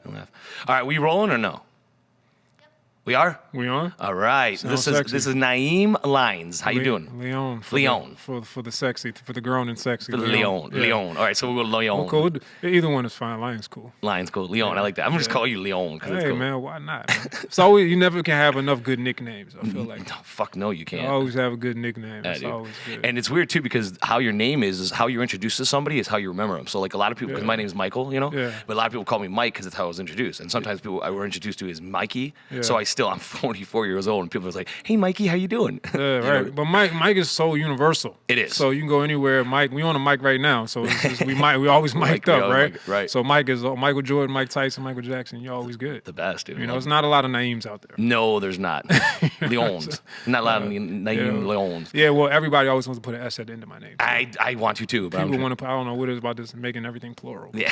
All right, we rolling or no? We are? We on? All right. Sounds This is Niem Lyon. How you doing? Lyon. Lyon. For the sexy, for the grown and sexy. For the Lyon. Yeah. Lyon. All right, so we'll go Lyon. Well, cool. Either one is fine. Lyon's cool. Lyon's cool. Lyon, I like that. I'm just call you Lyon because it's Hey cool. man, why not? Man? It's always, you never can have enough good nicknames. I feel like. No, fuck no, you can't. You always have a good nickname. Yeah, It's dude. always good. And it's weird too because how your name is how you're introduced to somebody is how you remember them. So like a lot of people, because my name's Michael, you know, but a lot of people call me Mike because that's how I was introduced. And sometimes people I were introduced to as Mikey. Yeah. So I'm 44 years old, and people are like, "Hey, Mikey, how you doing?" Yeah, right. know? But Mike is so universal. It is. So you can go anywhere. Mike, we on a mic right now. So we always mic'd up, right? Right. So Mike is Michael Jordan, Mike Tyson, Michael Jackson. You're always good. The best, dude. You know, it's not a lot of names out there. No, there's not. Lyons. Not a lot of Niem Lyons. Yeah, well, everybody always wants to put an S at the end of my name. I want to too, but People want to put, I don't know what it is about this making everything plural. Yeah.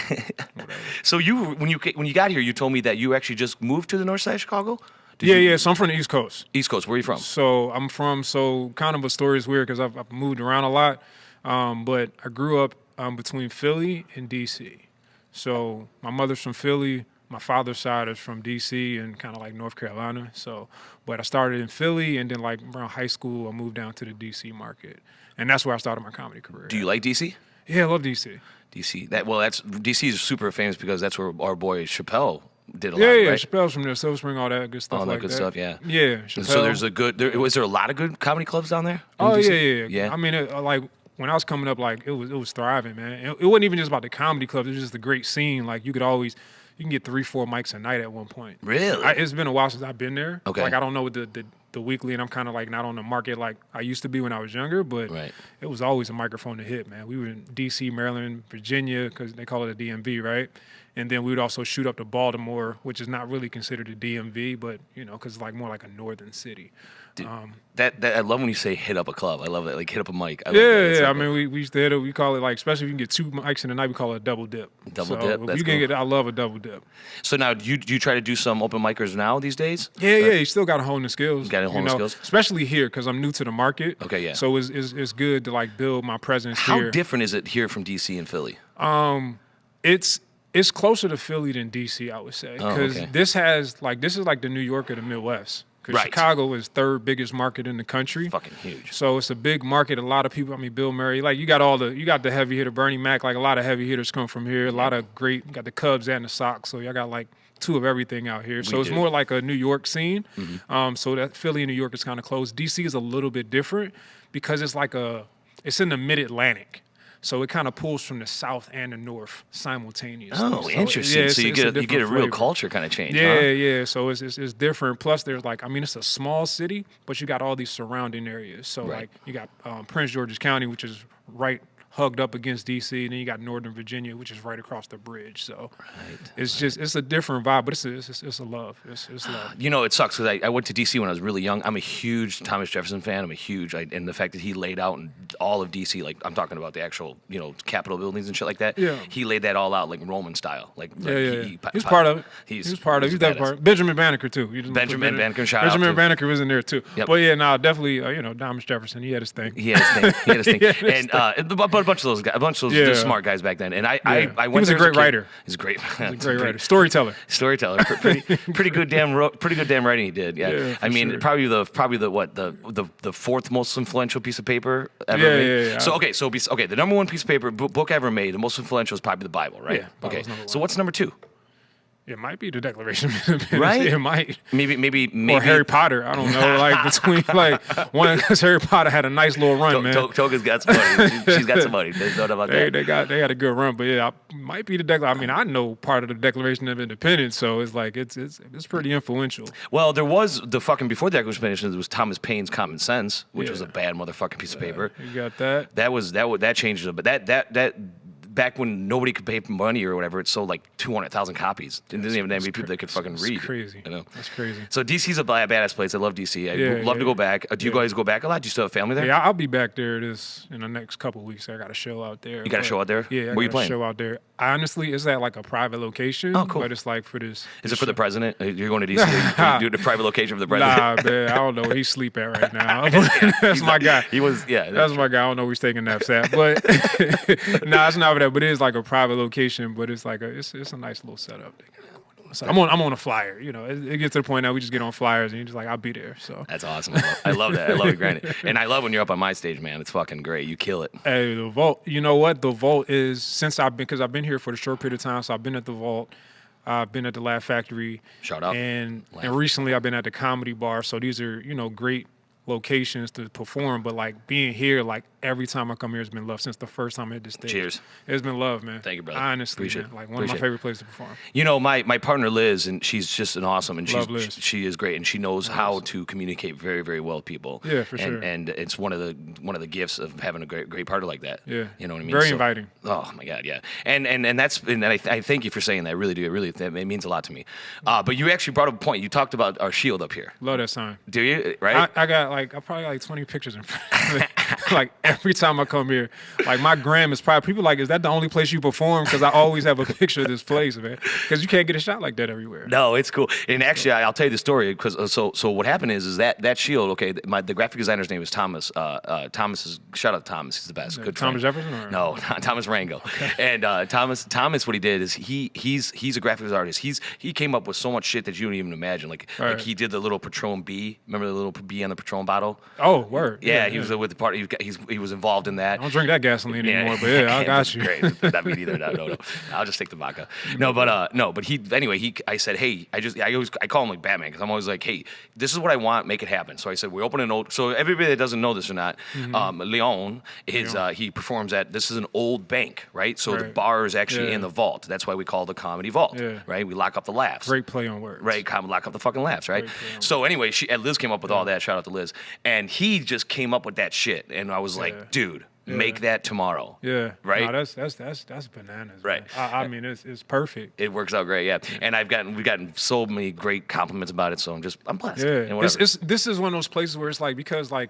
Whatever. So when you got here, you told me that you actually just moved to the north side of Chicago? Yeah. So I'm from the East Coast. East Coast. Where are you from? So I'm from, kind of a story is weird because I've moved around a lot, but I grew up between Philly and D.C. So my mother's from Philly, my father's side is from D.C. and kind of like North Carolina. So, but I started in Philly, and then like around high school, I moved down to the D.C. market, and that's where I started my comedy career. Do you like D.C.? Yeah, I love D.C. D.C. D.C. is super famous because that's where our boy Chappelle did a lot. Yeah, right? Chappelle's from there, Silver Spring, all that good stuff. All that like good stuff, yeah. Yeah, And so there's was there a lot of good comedy clubs down there? in Oh DC? yeah. I mean, like when I was coming up, like it was thriving, man. It wasn't even just about the comedy clubs; it was just a great scene. Like you can get 3-4 mics a night at one point. Really? It's been a while since I've been there. Okay. Like I don't know what the weekly, and I'm kind of like not on the market like I used to be when I was younger, but it was always a microphone to hit, man. We were in D.C., Maryland, Virginia, because they call it a DMV, right? And then we would also shoot up to Baltimore, which is not really considered a DMV, but you know, because it's like more like a northern city. Dude, that I love when you say hit up a club. I love that, like hit up a mic. I Yeah. I mean, we used to hit it. We call it like, especially if you can get 2 mics in the night, we call it a double dip. Double dip. If That's you can cool. get, I love a double dip. So now, do you try to do some open micers now these days? Yeah. You still got to hone the skills. Got to hone the skills, especially here because I'm new to the market. Okay, yeah. So it's good to like build my presence here. How different is it here from DC and Philly? It's closer to Philly than DC, I would say, because this is like the New York of the Midwest. Because Chicago is 3rd biggest market in the country. Fucking huge. So it's a big market. A lot of people, I mean, Bill Murray, like you got the heavy hitter, Bernie Mac, like a lot of heavy hitters come from here. A lot of you got the Cubs and the Sox. So y'all got like 2 of everything out here. So it's more like a New York scene. Mm-hmm. So that Philly and New York is kind of close. DC is a little bit different because it's in the mid-Atlantic. So it kind of pulls from the south and the north simultaneously. Oh, so interesting. So you get a real culture kind of change. Yeah. So it's different. Plus, there's like, I mean, it's a small city, but you got all these surrounding areas. So like you got Prince George's County, which is right hugged up against DC, and then you got Northern Virginia, which is right across the bridge. So it's a different vibe, but it's a love. It's love. You know, it sucks because I went to DC when I was really young. I'm a huge Thomas Jefferson fan. And the fact that he laid out all of DC, like I'm talking about the actual, you know, Capitol buildings and shit like that. Yeah. He laid that all out like Roman style. Like he's part of it. He's part of it. He's that part. Benjamin Banneker too. Benjamin Banneker, shout Benjamin out. Banneker was in there too. Yep. But yeah, definitely, you know, Thomas Jefferson. He had his thing. He had his thing. And but a bunch of those smart guys back then. And I went. He was a great writer. He's a great writer. Storyteller. Pretty good damn writing he did. Yeah. I mean, probably the 4th most influential piece of paper ever made. Yeah. So the number 1 piece of paper book ever made, the most influential is probably the Bible, right? Yeah. Okay. So what's number 2? It might be the Declaration of Independence. Right? It might. Maybe. Or Harry Potter. I don't know. Like between one, because Harry Potter had a nice little run, man. Toga's got some money. She's got some money. There's no doubt about that. They had a good run, but yeah, might be the Declaration. I mean, I know part of the Declaration of Independence, so it's like it's pretty influential. Well, there was before the Declaration of Independence, there was Thomas Paine's Common Sense, which was a bad motherfucking piece of paper. You got that. That changed it, but that. Back when nobody could pay money or whatever, it sold like 200,000 copies. And there didn't even have many people that could fucking read. That's crazy. You know? That's crazy. So DC's a badass place. I love DC. I'd love to go back. Do you guys go back a lot? Do you still have family there? Yeah, I'll be back there in the next couple of weeks. I got a show out there. You got a show out there? Yeah, Where you playing? Show out there. Honestly, it's at like a private location. Oh, cool. But it's like for this. Is it for the president? You're going to DC? You do the private location for the president? Nah, man. I don't know where he's sleep at right now. That's my guy. That's my guy. I don't know where he's taking naps at. But nah, it's not that. But it is like a private location. But it's like it's a nice little setup. So I'm on a flyer. You know, it gets to the point now we just get on flyers and you're just like, I'll be there. So that's awesome. I love that. I love it, granted. And I love when you're up on my stage, man. It's fucking great. You kill it. Hey, the Vault. You know what? The Vault is because I've been here for a short period of time. So I've been at the Vault. I've been at the Laugh Factory. Shout out. And recently I've been at the Comedy Bar. So these are, great locations to perform, but like being here, like every time I come here, it's been love since the first time I hit the stage. Cheers. It's been love, man. Thank you, brother. Honestly, Appreciate man, like one of my favorite places to perform. My partner Liz, and she's just an awesome, and she is great, and she knows how to communicate very, very well with people. Yeah, for sure. And it's one of the gifts of having a great partner like that. Yeah, you know what I mean. Very inviting. Oh my God, yeah. And I thank you for saying that. I really do. It means a lot to me. But you actually brought up a point. You talked about our shield up here. Love that sign. Do you? Right. I probably like 20 pictures in front of it. Like every time I come here, like my gram is probably people like, is that the only place you perform? Because I always have a picture of this place, man. Because you can't get a shot like that everywhere. No, it's cool. And actually, I'll tell you the story. Because so what happened is that shield. Okay, the graphic designer's name is Thomas. Shout out to Thomas. He's the best. Good Thomas friend. Jefferson? Or? No, Thomas Rango. Okay. And Thomas, what he did is he's a graphics artist. He came up with so much shit that you don't even imagine. Like he did the little Patron B. Remember the little B on the Patron bottle? Oh, word. Yeah, he was with the party. He was involved in that. I don't drink that gasoline anymore, but yeah, I got you. Great. Not me either. No. I'll just take the vodka. I said, hey, I call him like Batman because I'm always like, hey, this is what I want, make it happen. So I said, we open an old. So everybody that doesn't know this or not, Lyon is he performs at. This is an old bank, right? So the bar is actually in the vault. That's why we call it the Comedy Vault, right? We lock up the laughs. Great play on words, right? Lock up the fucking laughs, right? So anyway, Liz came up with all that. Shout out to Liz, and he just came up with that shit, and I was like, dude. Make that tomorrow. Yeah. Right? No, that's bananas. Right. I mean, it's perfect. It works out great, yeah. And we've gotten so many great compliments about it, so I'm blessed. Yeah. This is one of those places where it's like, because like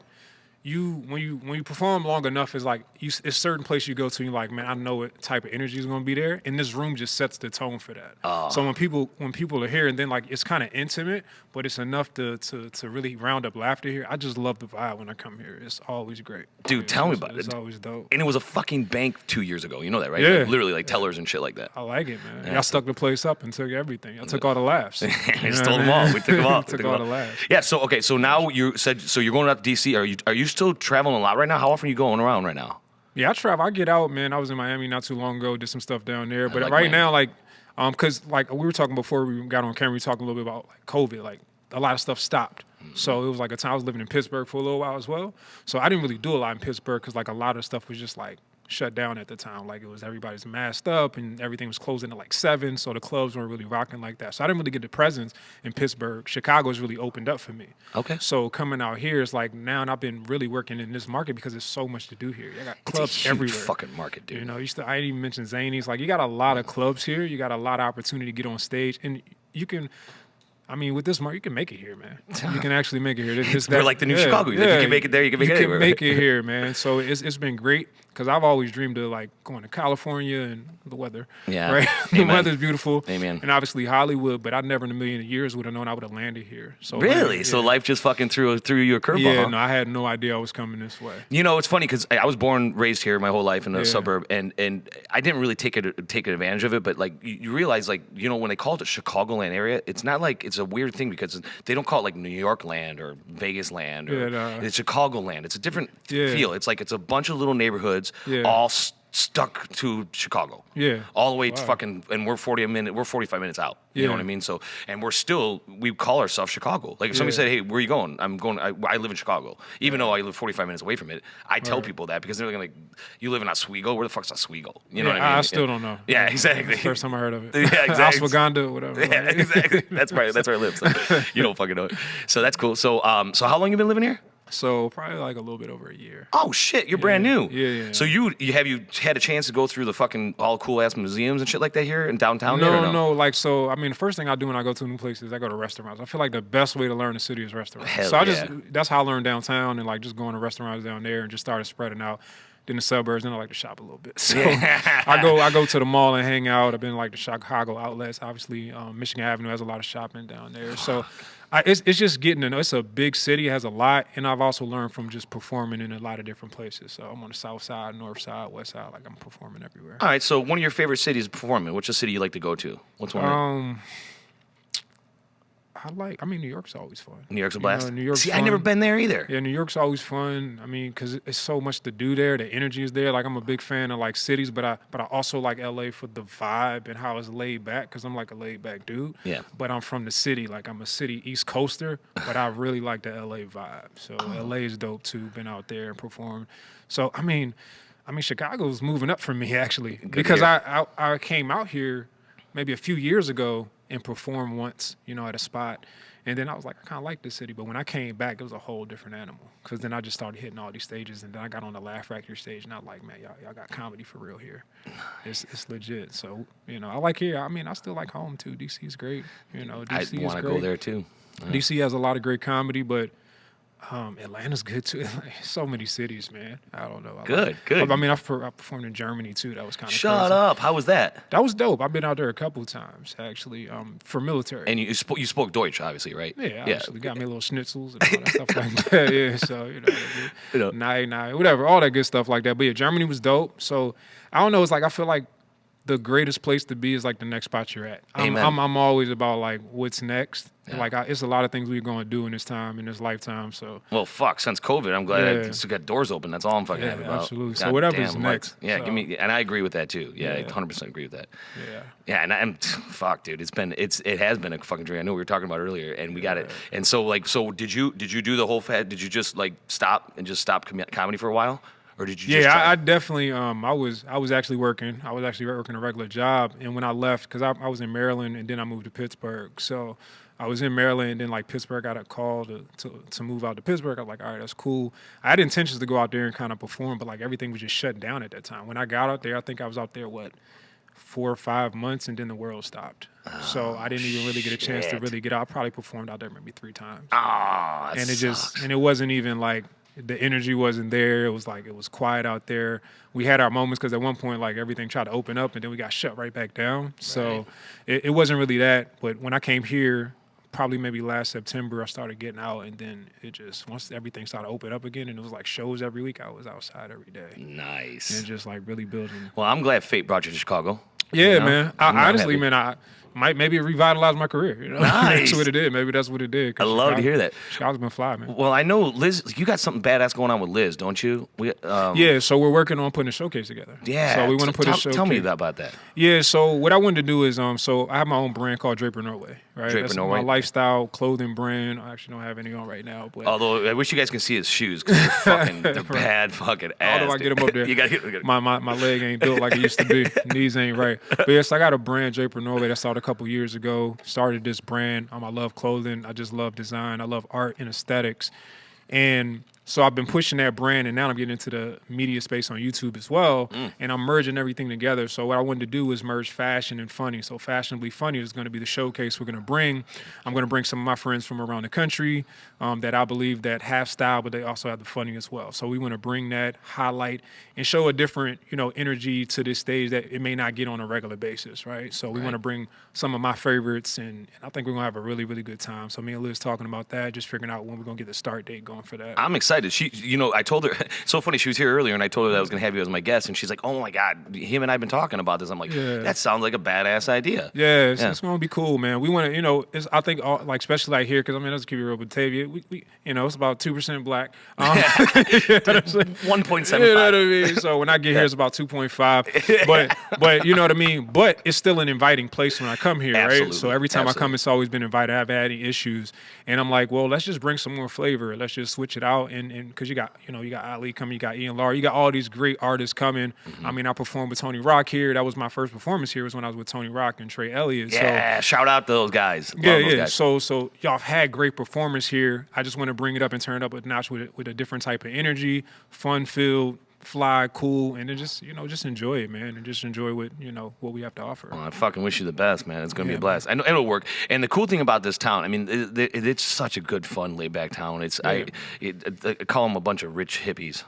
when you perform long enough, it's like it's certain place you go to, and you're like, man, I know what type of energy is gonna be there. And this room just sets the tone for that. So when people are here, and then like it's kind of intimate, but it's enough to really round up laughter here. I just love the vibe when I come here. It's always great. Dude, tell me about it. It's always dope. And it was a fucking bank 2 years ago. You know that, right? Yeah. Like, literally, like tellers and shit like that. I like it, man. Y'all stuck the place up and took everything. Y'all took all the laughs. We stole them all. We took them all. took all the laughs. Yeah. So okay. So now you said you're going out to D.C. Are you still traveling a lot right now? How often are you going around right now? Yeah, I travel. I get out, man. I was in Miami not too long ago. Did some stuff down there. But right now, like, because like we were talking before we got on camera, we were talking a little bit about like COVID. Like a lot of stuff stopped. So it was like a time I was living in Pittsburgh for a little while as well. So I didn't really do a lot in Pittsburgh because like a lot of stuff was just like shut down at the time. Like it was everybody's masked up and everything was closing at like 7. So the clubs weren't really rocking like that. So I didn't really get the presence in Pittsburgh. Chicago's really opened up for me. Okay. So coming out here is like now, and I've been really working in this market because there's so much to do here. I got clubs it's a huge everywhere. Fucking market, dude. You know, I didn't even mention Zanies. Like you got a lot of clubs here. You got a lot of opportunity to get on stage, and you can. I mean, with this market, you can make it here, man. You can actually make it here. We're like the new Chicago. You can make it there. You can make it anywhere. You can make it here, man. So it's been great because I've always dreamed of like going to California and the weather. Yeah, right. The weather's beautiful. Amen. And obviously Hollywood, but I never in a million years would have known I would have landed here. So really, so life just fucking threw you a curveball. Yeah, no, I had no idea I was coming this way. You know, it's funny because I was born, raised here my whole life in a suburb, and I didn't really take advantage of it. But like you realize, like when they call it the Chicagoland area, it's not like it's a weird thing because they don't call it like New York land or Vegas land or it's Chicagoland. It's a different feel. It's like it's a bunch of little neighborhoods all stuck to Chicago. Yeah. All the way to fucking, and we're 45 minutes out. You know what I mean? So, and we call ourselves Chicago. Like if somebody said, hey, where are you going? I live in Chicago. Even though I live 45 minutes away from it, I tell people that because they're like, you live in Oswego? Where the fuck's Oswego? You know what I mean? I still don't know. Yeah, exactly. First time I heard of it. Yeah, exactly. Ashwagandha, whatever. Yeah, exactly. That's where I live. So you don't fucking know it. So that's cool. So, so how long you been living here? So probably like a little bit over a year. Oh shit, you're brand new. Yeah. So you had a chance to go through the fucking all cool ass museums and shit like that here in downtown? No. Like so, I mean, the first thing I do when I go to a new place is I go to restaurants. I feel like the best way to learn the city is restaurants. That's how I learned downtown and like just going to restaurants down there and just started spreading out. In the suburbs, and I like to shop a little bit. So I go to the mall and hang out. I've been like the Chicago outlets. Obviously, Michigan Avenue has a lot of shopping down there. So it's just getting to know. It's a big city, it has a lot, and I've also learned from just performing in a lot of different places. So I'm on the south side, north side, west side. Like I'm performing everywhere. All right. So one of your favorite cities performing. What's a city you like to go to? What's one? I mean, New York's always fun. New York's a blast. New York's See, fun. I never been there either. Yeah, New York's always fun. I mean, because it's so much to do there. The energy is there. Like, I'm a big fan of like cities, but I also like LA for the vibe and how it's laid back. Because I'm like a laid back dude. Yeah. But I'm from the city. Like, I'm a city East Coaster, but I really like the LA vibe. So LA is dope too. Been out there and performed. So I mean, Chicago's moving up for me actually, because I came out here maybe a few years ago and performed once, at a spot. And then I was like, I kind of like this city. But when I came back, it was a whole different animal. Because then I just started hitting all these stages. And then I got on the Laugh Factory stage. And I was like, man, y'all got comedy for real here. It's legit. So, I like here. I mean, I still like home, too. D.C.'s great. DC I want to go there, too. D.C. has a lot of great comedy, but Atlanta's good, too. So many cities, man. I don't know. Good. I mean, I performed in Germany, too. That was kind of Shut up. How was that? That was dope. I've been out there a couple of times, actually, for military. And you spoke Deutsch, obviously, right? Yeah, obviously. Got me little schnitzels and all that stuff like that. Yeah, so, nah, whatever, all that good stuff like that. But yeah, Germany was dope. So, I don't know. It's like, I feel like the greatest place to be is like the next spot you're at. I'm always about like what's next. Yeah. Like it's a lot of things we're going to do in this time, in this lifetime. So since COVID, I'm glad I still got doors open. That's all I'm fucking happy about. Absolutely. So whatever's next. Yeah, give me, and I agree with that too. Yeah, I 100% agree with that. Yeah, and I'm dude. It has been a fucking dream. I know we were talking about earlier, and we got it. And so did you do the whole? Did you just like stop comedy for a while? Or did you just I definitely, I was actually working. I was actually working a regular job. And when I left, because I was in Maryland and then I moved to Pittsburgh. So I was in Maryland and then like Pittsburgh got a call to move out to Pittsburgh. I was like, all right, that's cool. I had intentions to go out there and kind of perform, but like everything was just shut down at that time. When I got out there, I think I was out there, 4 or 5 months, and then the world stopped. So I didn't even really get a chance to really get out. I probably performed out there maybe 3 times. And it wasn't even like, the energy wasn't there. It was like, it was quiet out there. We had our moments because at one point, like everything tried to open up and then we got shut right back down. So it wasn't really that. But when I came here, probably maybe last September, I started getting out, and then it just, once everything started to open up again and it was like shows every week, I was outside every day. Nice. And just like really building. Well, I'm glad fate brought you to Chicago. Yeah, man. Honestly, man, maybe it revitalized my career. Nice. That's what it did. Maybe that's what it did. I love to hear that. Chicago's been fly, man. Well, I know Liz. You got something badass going on with Liz, don't you? Yeah. So we're working on putting a showcase together. Yeah. So we want to put a showcase. Tell me about that. Yeah. So what I wanted to do is, so I have my own brand called Draper Norway. Right. Draper Norway. My lifestyle clothing brand. I actually don't have any on right now, but although I wish you guys could see his shoes because they're bad fucking ass. How do I get them up there? You gotta get my leg ain't built like it used to be. Knees ain't right. But yes, I got a brand, Draper Norway, that started a couple years ago. Started this brand. I love clothing. I just love design. I love art and aesthetics. And so I've been pushing that brand, and now I'm getting into the media space on YouTube as well, and I'm merging everything together. So what I wanted to do is merge fashion and funny. So Fashionably Funny is going to be the showcase we're going to bring. I'm going to bring some of my friends from around the country that I believe that have style, but they also have the funny as well. So we want to bring that, highlight, and show a different, energy to this stage that it may not get on a regular basis, right? So we want to bring some of my favorites, and I think we're going to have a really, really good time. So me and Liz talking about that, just figuring out when we're going to get the start date going for that. I'm excited. She, I told her, so funny, she was here earlier, and I told her that I was going to have you as my guest, and she's like, oh my God, him and I have been talking about this. I'm like, that sounds like a badass idea. Yeah, it's going to be cool, man. We want to, I think, especially like here, because let's keep it real, Batavia, we it's about 2% black. 1.75. You know what I mean? So when I get here, it's about 2.5. But you know what I mean? But it's still an inviting place when I come here, right? So every time I come, it's always been invited. I haven't had any issues. And I'm like, well, let's just bring some more flavor. Let's just switch it out. And because you got Ali coming, you got Ian Laurie, you got all these great artists coming. I performed with Tony Rock here. That was my first performance here, was when I was with Tony Rock and Trey Elliott. Yeah, shout out to those guys. Guys. So y'all have had great performance here. I just want to bring it up and turn it up a notch with a different type of energy, fun-filled, fly, cool, and then just enjoy it, man, and just enjoy what we have to offer. Well, I fucking wish you the best, man. It's gonna be a blast. I know it'll work. And the cool thing about this town, it's such a good, fun, laid back town. I call them a bunch of rich hippies.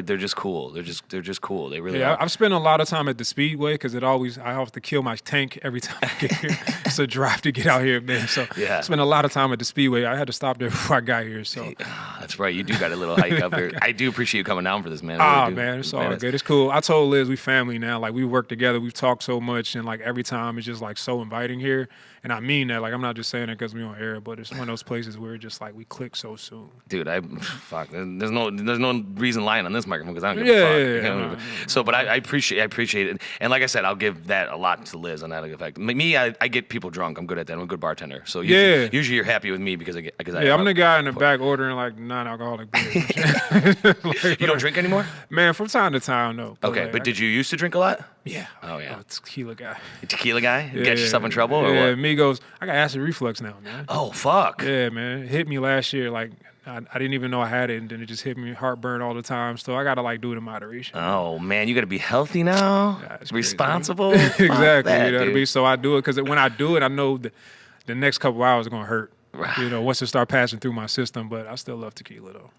They're just cool. They're just cool. They really are. I've spent a lot of time at the Speedway because I have to kill my tank every time I get here. It's a drive to get out here, man. So I spent a lot of time at the Speedway. I had to stop there before I got here. So that's right. You do got a little hike up here. I do appreciate you coming down for this, man. Oh man, it's all good. It's cool. I told Liz we family now. Like we work together. We've talked so much, and like every time it's just like so inviting here. And I mean that. Like I'm not just saying it because we on air, but it's one of those places where it's just like we click so soon. Dude, fuck. There's no reason lying on this microphone because I don't give a fuck. Yeah. So, but I appreciate it, and like I said, I'll give that a lot to Liz on that effect. Me, I get people drunk. I'm good at that. I'm a good bartender. So usually you're happy with me because I'm the guy in the back ordering like non-alcoholic beer. You don't drink anymore? Man, from time to time, no. Okay, but did you used to drink a lot? Yeah. Oh yeah. Tequila guy. Tequila guy? Get yourself in trouble or what? Me goes, I got acid reflux now, man. Oh fuck. Yeah, man. It hit me last year. Like I didn't even know I had it, and then it just hit me heartburn all the time. So I gotta like do it in moderation. Oh man, you gotta be healthy now. Yeah, responsible. Exactly. That, you know, so I do it because when I do it, I know the next couple hours are gonna hurt. You know, once it start passing through my system, but I still love tequila though.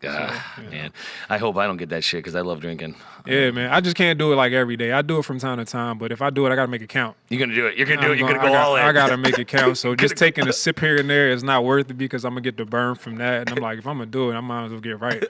Man, I hope I don't get that shit because I love drinking. Yeah, man, I just can't do it like every day. I do it from time to time, but if I do it, I gotta make it count. You're gonna do it. You're gonna do it. You're gonna go all in. I gotta make it count. So just taking a sip here and there is not worth it because I'm gonna get the burn from that. And I'm like, if I'm gonna do it, I might as well get right.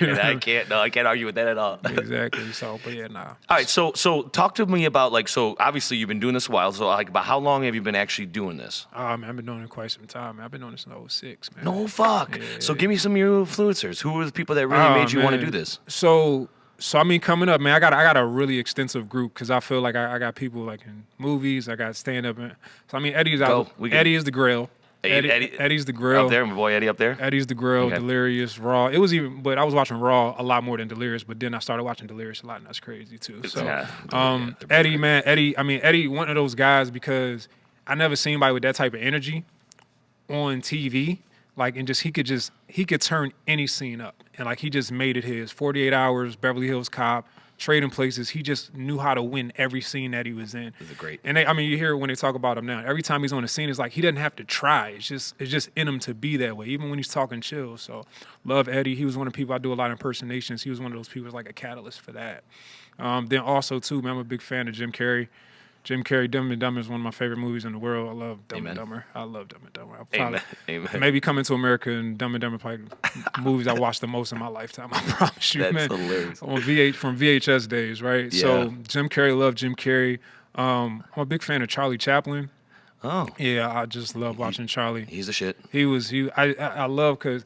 And I can't argue with that at all. Exactly. So, but yeah, nah. All right, so talk to me about like, so obviously you've been doing this a while. So like, about how long have you been actually doing this? Oh man, I've been doing it quite some time. I've been doing this since 06, man. No fuck. Yeah. So give me some of your influencers. Who were the people that really made you want to do this? So I mean, coming up, man, I got a really extensive group because I feel like I got people like in movies. I got stand up. So I mean, Eddie's out. Eddie is the grill. Eddie's the grill. Up there, my boy Eddie up there. Eddie's the grill. Okay. Delirious, Raw. It was even, but I was watching Raw a lot more than Delirious. But then I started watching Delirious a lot, and that's crazy too. So, Eddie, man, Eddie, one of those guys because I never seen anybody with that type of energy on TV. Like, and he could turn any scene up. And like, he just made it his. 48 Hours, Beverly Hills Cop, Trading Places. He just knew how to win every scene that he was in. He's great. And you hear when they talk about him now. Every time he's on the scene, it's like he doesn't have to try. It's just in him to be that way, even when he's talking chill. So, love Eddie. He was one of the people I do a lot of impersonations. He was one of those people who's like a catalyst for that. Then also, too, man, I'm a big fan of Jim Carrey. Jim Carrey, Dumb and Dumber is one of my favorite movies in the world. I love Dumb and Dumber. I love Dumb and Dumber. Amen. Maybe Coming to America and Dumb and Dumber probably movies I watched the most in my lifetime. I promise you, That's man. hilarious. From VHS days, right? Yeah. So Jim Carrey, love Jim Carrey. I'm a big fan of Charlie Chaplin. Oh. Yeah, I just love watching Charlie. He's the shit. I love because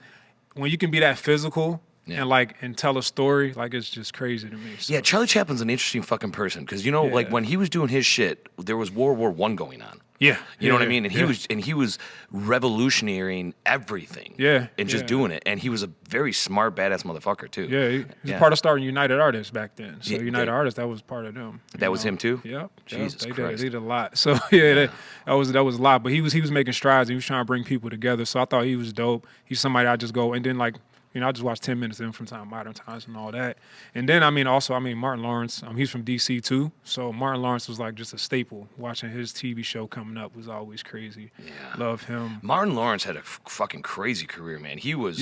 when you can be that physical. Yeah. And tell a story, like it's just crazy to me. So. Yeah, Charlie Chaplin's an interesting fucking person because like when he was doing his shit, there was World War I going on. Yeah, you know what I mean, and he was revolutionarying everything. Yeah, and just doing it, and he was a very smart, badass motherfucker too. Yeah, he was part of starting United Artists back then. So United Artists, that was part of them. That was him too. Yep. Jesus Christ, they did a lot. So that was a lot. But he was making strides. He was trying to bring people together. So I thought he was dope. He's somebody I just go and then like. I just watched 10 minutes of him from Modern Times and all that. And then, Martin Lawrence, he's from D.C. too. So Martin Lawrence was like just a staple. Watching his TV show coming up was always crazy. Yeah. Love him. Martin Lawrence had a fucking crazy career, man. He was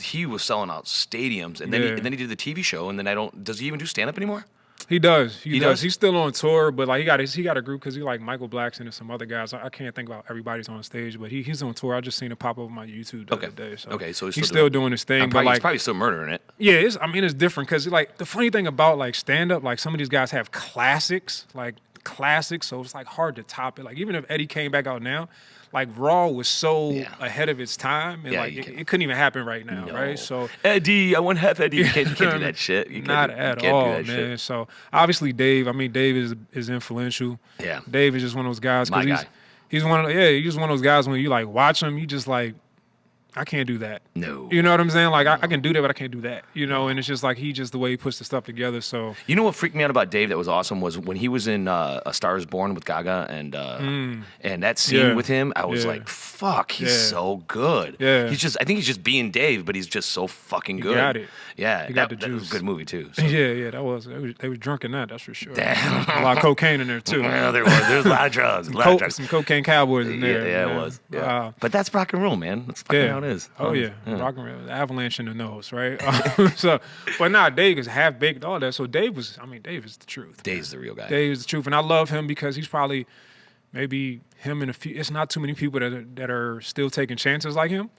he was selling out stadiums. And then he did the TV show. And then does he even do stand-up anymore? He does. He does. He's still on tour, but like he got a group because he like Michael Blackson and some other guys. I can't think about everybody's on stage, but he's on tour. I just seen it pop up on my YouTube the other day. So he's still doing his thing. But he's probably still murdering it. Yeah, it's different because like the funny thing about like stand up, like some of these guys have classics, so it's like hard to top it. Like even if Eddie came back out now. Like Raw was so ahead of its time, and it couldn't even happen right now, right? So Eddie, I want half Eddie. You can't do that shit. Not at all, man. Shit. So obviously Dave. Dave is influential. Yeah, Dave is just one of those guys. My guy. He's one of those guys when you like watch him, you just like. I can't do that. No. You know what I'm saying? Like, I can do that, but I can't do that. And it's just like the way he puts the stuff together. So you know what freaked me out about Dave that was awesome was when he was in A Star Is Born with Gaga and that scene with him, I was like, fuck, he's so good. Yeah. I think he's just being Dave, but he's just so fucking good. He got it. Yeah. He got the juice. That was a good movie, too. So. Yeah, that was. They were drunk in that, that's for sure. Damn. A lot of cocaine in there, too. Well, there was. There's a lot of drugs. Some cocaine cowboys in there. Yeah, it was. Yeah. But that's rock and roll, man. That's fucking how it is. Oh, yeah. Rock and roll, avalanche in the nose, right? But Dave is half baked, all that. So Dave is the truth. Dave's the real guy. Dave is the truth, and I love him because he's probably maybe him and a few. It's not too many people that are still taking chances like him.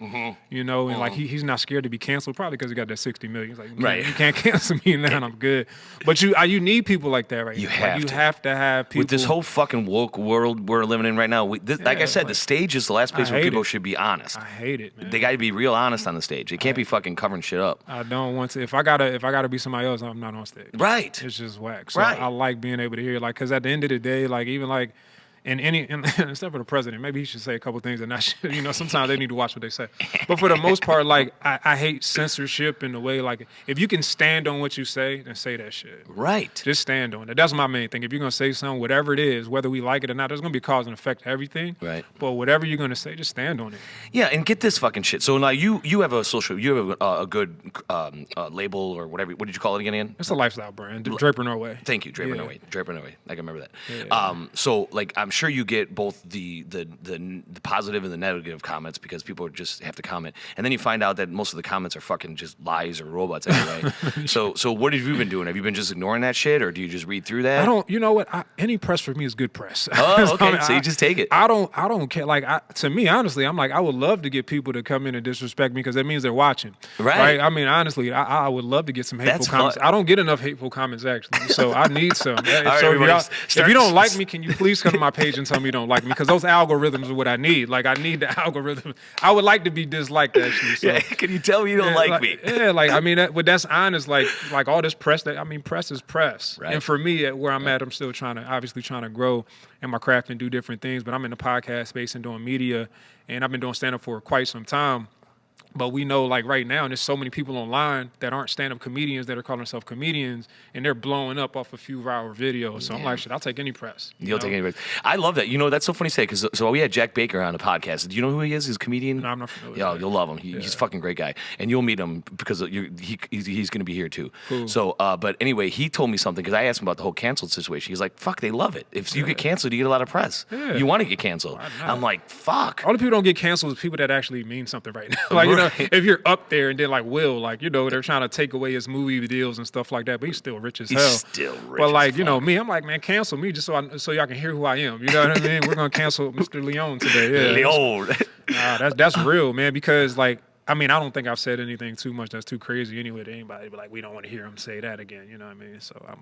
You know, and like he's not scared to be canceled, probably because he got that 60 million. He's like, right, you can't cancel me now, and I'm good. But you need people like that, right? You now. have you to. have to have people. With this whole fucking woke world we're living in right now, like I said, the stage is the last place where people should be honest. I hate it, man. They got to be real honest on the stage. They can't be fucking covering shit up. I don't want to. If I gotta be somebody else, I'm not on stage. Right. It's just whack. So I like being able to hear, like, because at the end of the day, like, even like. And except for the president, maybe he should say a couple things and not, you know, sometimes they need to watch what they say. But for the most part, like, I hate censorship in the way, like, if you can stand on what you say, then say that shit. Right. Just stand on it. That's my main thing. If you're going to say something, whatever it is, whether we like it or not, there's going to be cause and effect to everything. Right. But whatever you're going to say, just stand on it. Yeah, and get this fucking shit. So now you have a good label or whatever. What did you call it again? It's a lifestyle brand. Draper Norway. Thank you, Draper Norway. Draper Norway. I can remember that. Yeah. So like I'm sure you get both the positive and the negative comments because people just have to comment, and then you find out that most of the comments are fucking just lies or robots anyway. So what have you been doing? Have you been just ignoring that shit, or do you just read through that? I don't. You know what? Any press for me is good press. Oh, okay. So you just take it. I don't care. Like to me, honestly, I'm like I would love to get people to come in and disrespect me because that means they're watching. Right. I mean, honestly, I would love to get some hateful That's comments. fun. I don't get enough hateful comments actually, so I need some. Right, So if you don't like me, can you please come to my page and tell me you don't like me? Because those algorithms are what I need. Like I need the algorithm. I would like to be disliked actually. So. Yeah, can you tell me you don't like me? Yeah, like I mean, but that's honest. Like all this press. Press is press. Right. And for me, where I'm at, I'm still trying to grow in my craft and do different things. But I'm in the podcast space and doing media, and I've been doing stand up for quite some time. But we know, like right now, and there's so many people online that aren't stand-up comedians that are calling themselves comedians, and they're blowing up off a few viral videos. So I'm like, shit, I'll take any press. You'll take any press. I love that. You know, that's so funny to say because we had Jack Baker on the podcast. Do you know who he is? He's a comedian. No, I'm not familiar. Yeah, you'll love him. He's a fucking great guy, and you'll meet him because he's going to be here too. Cool. So, but anyway, he told me something because I asked him about the whole canceled situation. He's like, "Fuck, they love it. If you get canceled, you get a lot of press. Yeah. You want to get canceled." I'm like, "Fuck." All the people don't get canceled is people that actually mean something right now. Like, you know, if you're up there and then like Will, like, you know, they're trying to take away his movie deals and stuff like that, but he's still rich as hell. He's still rich. But like, you know, me, I'm like, man, cancel me just so y'all can hear who I am. You know what I mean? We're gonna cancel Mr. Lyon today. Yeah. Lyon. That's real, man, because like, I mean, I don't think I've said anything too much that's too crazy anyway to anybody, but like, we don't want to hear him say that again, you know what I mean? So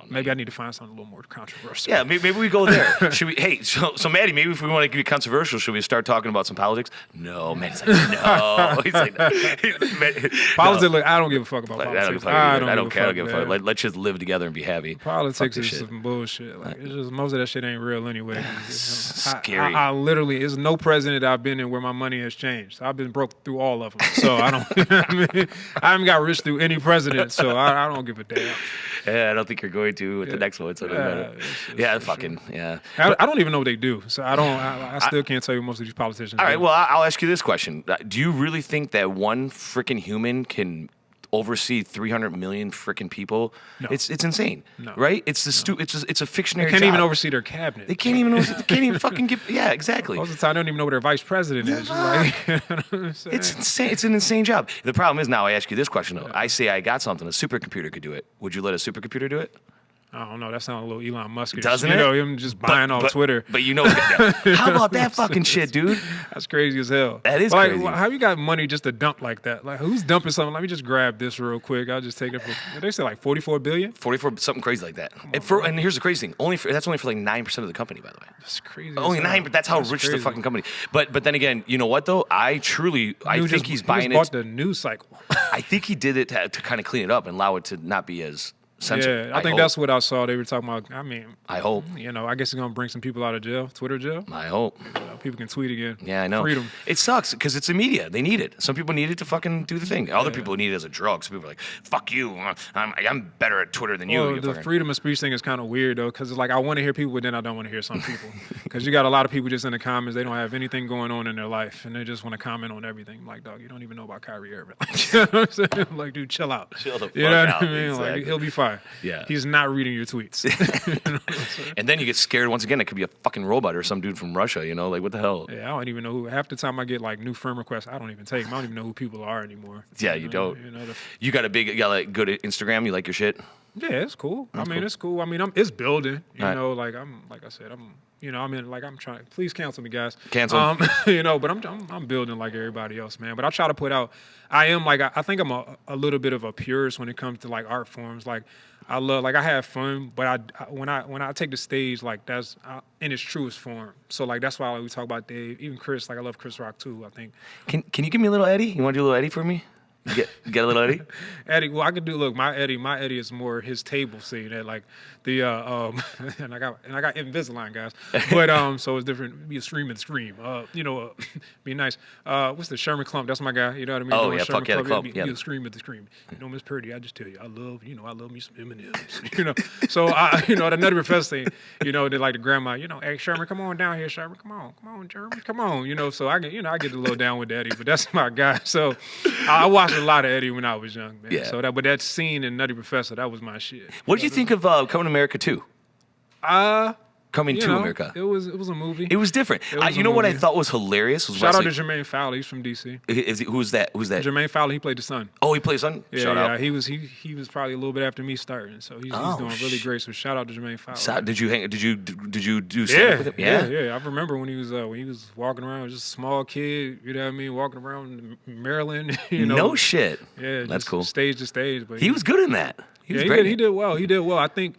maybe I need to find something a little more controversial. Yeah, maybe we go there. Should we? Hey, so Maddie, maybe if we want to be controversial, should we start talking about some politics? No, Maddie's like, no. He's like, politics. Look, I don't give a fuck about politics. I don't care. I don't give a fuck. Let's just live together and be happy. Politics is some bullshit. Like, it's just most of that shit ain't real anyway. Scary. I literally, there's no president I've been in where my money has changed. I've been broke through all of them, so I don't. I haven't got rich through any president, so I don't give a damn. Yeah, I don't think you're going to with the next one. So fucking. I don't even know what they do, so I still can't tell you most of these politicians. All right, well, I'll ask you this question: do you really think that one freaking human can oversee 300 million freaking people? No. It's insane, no. Right? It's a fictionary. They can't job. even oversee their cabinet. They can't even fucking get. Yeah, exactly. Most of the time, they don't even know what their vice president is. Like, it's insane. It's an insane job. The problem is now I ask you this question though. I say I got something. A supercomputer could do it. Would you let a supercomputer do it? I don't know. That sounds a little Elon Musk. Doesn't it? You know, him just buying off Twitter. But you know, how about that fucking shit, dude? That's crazy as hell. That is crazy. How you got money just to dump like that? Like, who's dumping something? Let me just grab this real quick. I'll just take it for, they say like 44 billion? 44, something crazy like that. And here's the crazy thing. That's only for like 9% of the company, by the way. That's crazy. Only 9%, but that's how rich the fucking company. But then again, you know what though? I think he's buying it. Bought the news cycle. I think he did it to kind of clean it up and allow it to not be as censored. Yeah, I think that's what I saw. They were talking about. I mean, I hope. You know, I guess it's gonna bring some people out of jail, Twitter jail. I hope. People can tweet again. Yeah, I know. Freedom. It sucks because it's the media. They need it. Some people need it to fucking do the thing. Other people need it as a drug. Some people are like, "Fuck you. I'm better at Twitter than you." Well, the freedom of speech thing is kind of weird though, because it's like I want to hear people, but then I don't want to hear some people. Because you got a lot of people just in the comments. They don't have anything going on in their life, and they just want to comment on everything. Like, dog, you don't even know about Kyrie Irving. Like, you know what I'm saying? Like, dude, chill out. Chill the fuck out. What I mean? exactly. Like, he'll be fine. Yeah. He's not reading your tweets. And then you get scared once again. It could be a fucking robot or some dude from Russia. You know, like what the hell? Yeah, I don't even know who. Half the time I get like new friend requests, I don't even take them. I don't even know who people are anymore. Yeah, you don't. You got a good Instagram. You like your shit? Yeah, it's cool. That's I mean, cool. it's cool. I mean, it's building. You Right. know, like I said, I'm trying. Please cancel me, guys. Cancel. But I'm building like everybody else, man. But I try to put out. I am like I think I'm a little bit of a purist when it comes to like art forms. Like I love, like I have fun, but when I take the stage, like that's in its truest form. So like that's why we talk about Dave, even Chris. Like I love Chris Rock too. I think. Can you give me a little Eddie? You want to do a little Eddie for me? Get a little Eddie? Eddie, well, I could do. Look, my Eddie is more his table scene at like the and I got Invisalign, guys. But so it's different. Be a scream and scream. Be nice. What's the Sherman Clump? That's my guy. You know what I mean? Oh Doing yeah, Sherman fuck yeah, the club. Be Yeah. a scream at the scream. You know, Miss Purdy, I just tell you, I love me some M&Ms. So the Nutty Professor thing. They like the grandma. Hey Sherman, come on down here, Sherman. Come on, Sherman, come on. So I get I get a little down with Eddie, but that's my guy. So I watched a lot of Eddie when I was young, man. Yeah. So that scene in Nutty Professor, that was my shit. What did you think of Coming to America 2? Coming to America. It was a movie. It was different. You know what I thought was hilarious? Was Shout out to Wesley. Jermaine Fowler. He's from D.C. Who's that? Jermaine Fowler. He played the son. Oh, he plays son? Yeah, Shout out. He was probably a little bit after me starting, so he's doing really great. So shout out to Jermaine Fowler. Did you do something with him? Yeah. I remember when he was walking around, just a small kid. You know what I mean? Walking around Maryland. No shit. Yeah, that's cool. Stage to stage, but He was good in that. He was he great. did well. He did well. I think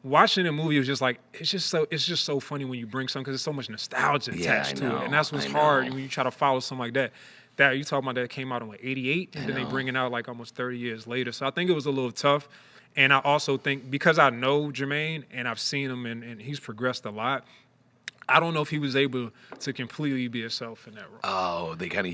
watching the movie was just like it's just so funny when you bring something because there's so much nostalgia attached to it, and that's what's hard when you try to follow something like that. That you talking about that came out in '88, and then they bring it out like almost 30 years later. So I think it was a little tough, and I also think because I know Jermaine and I've seen him and he's progressed a lot. I don't know if he was able to completely be himself in that role. Oh, he had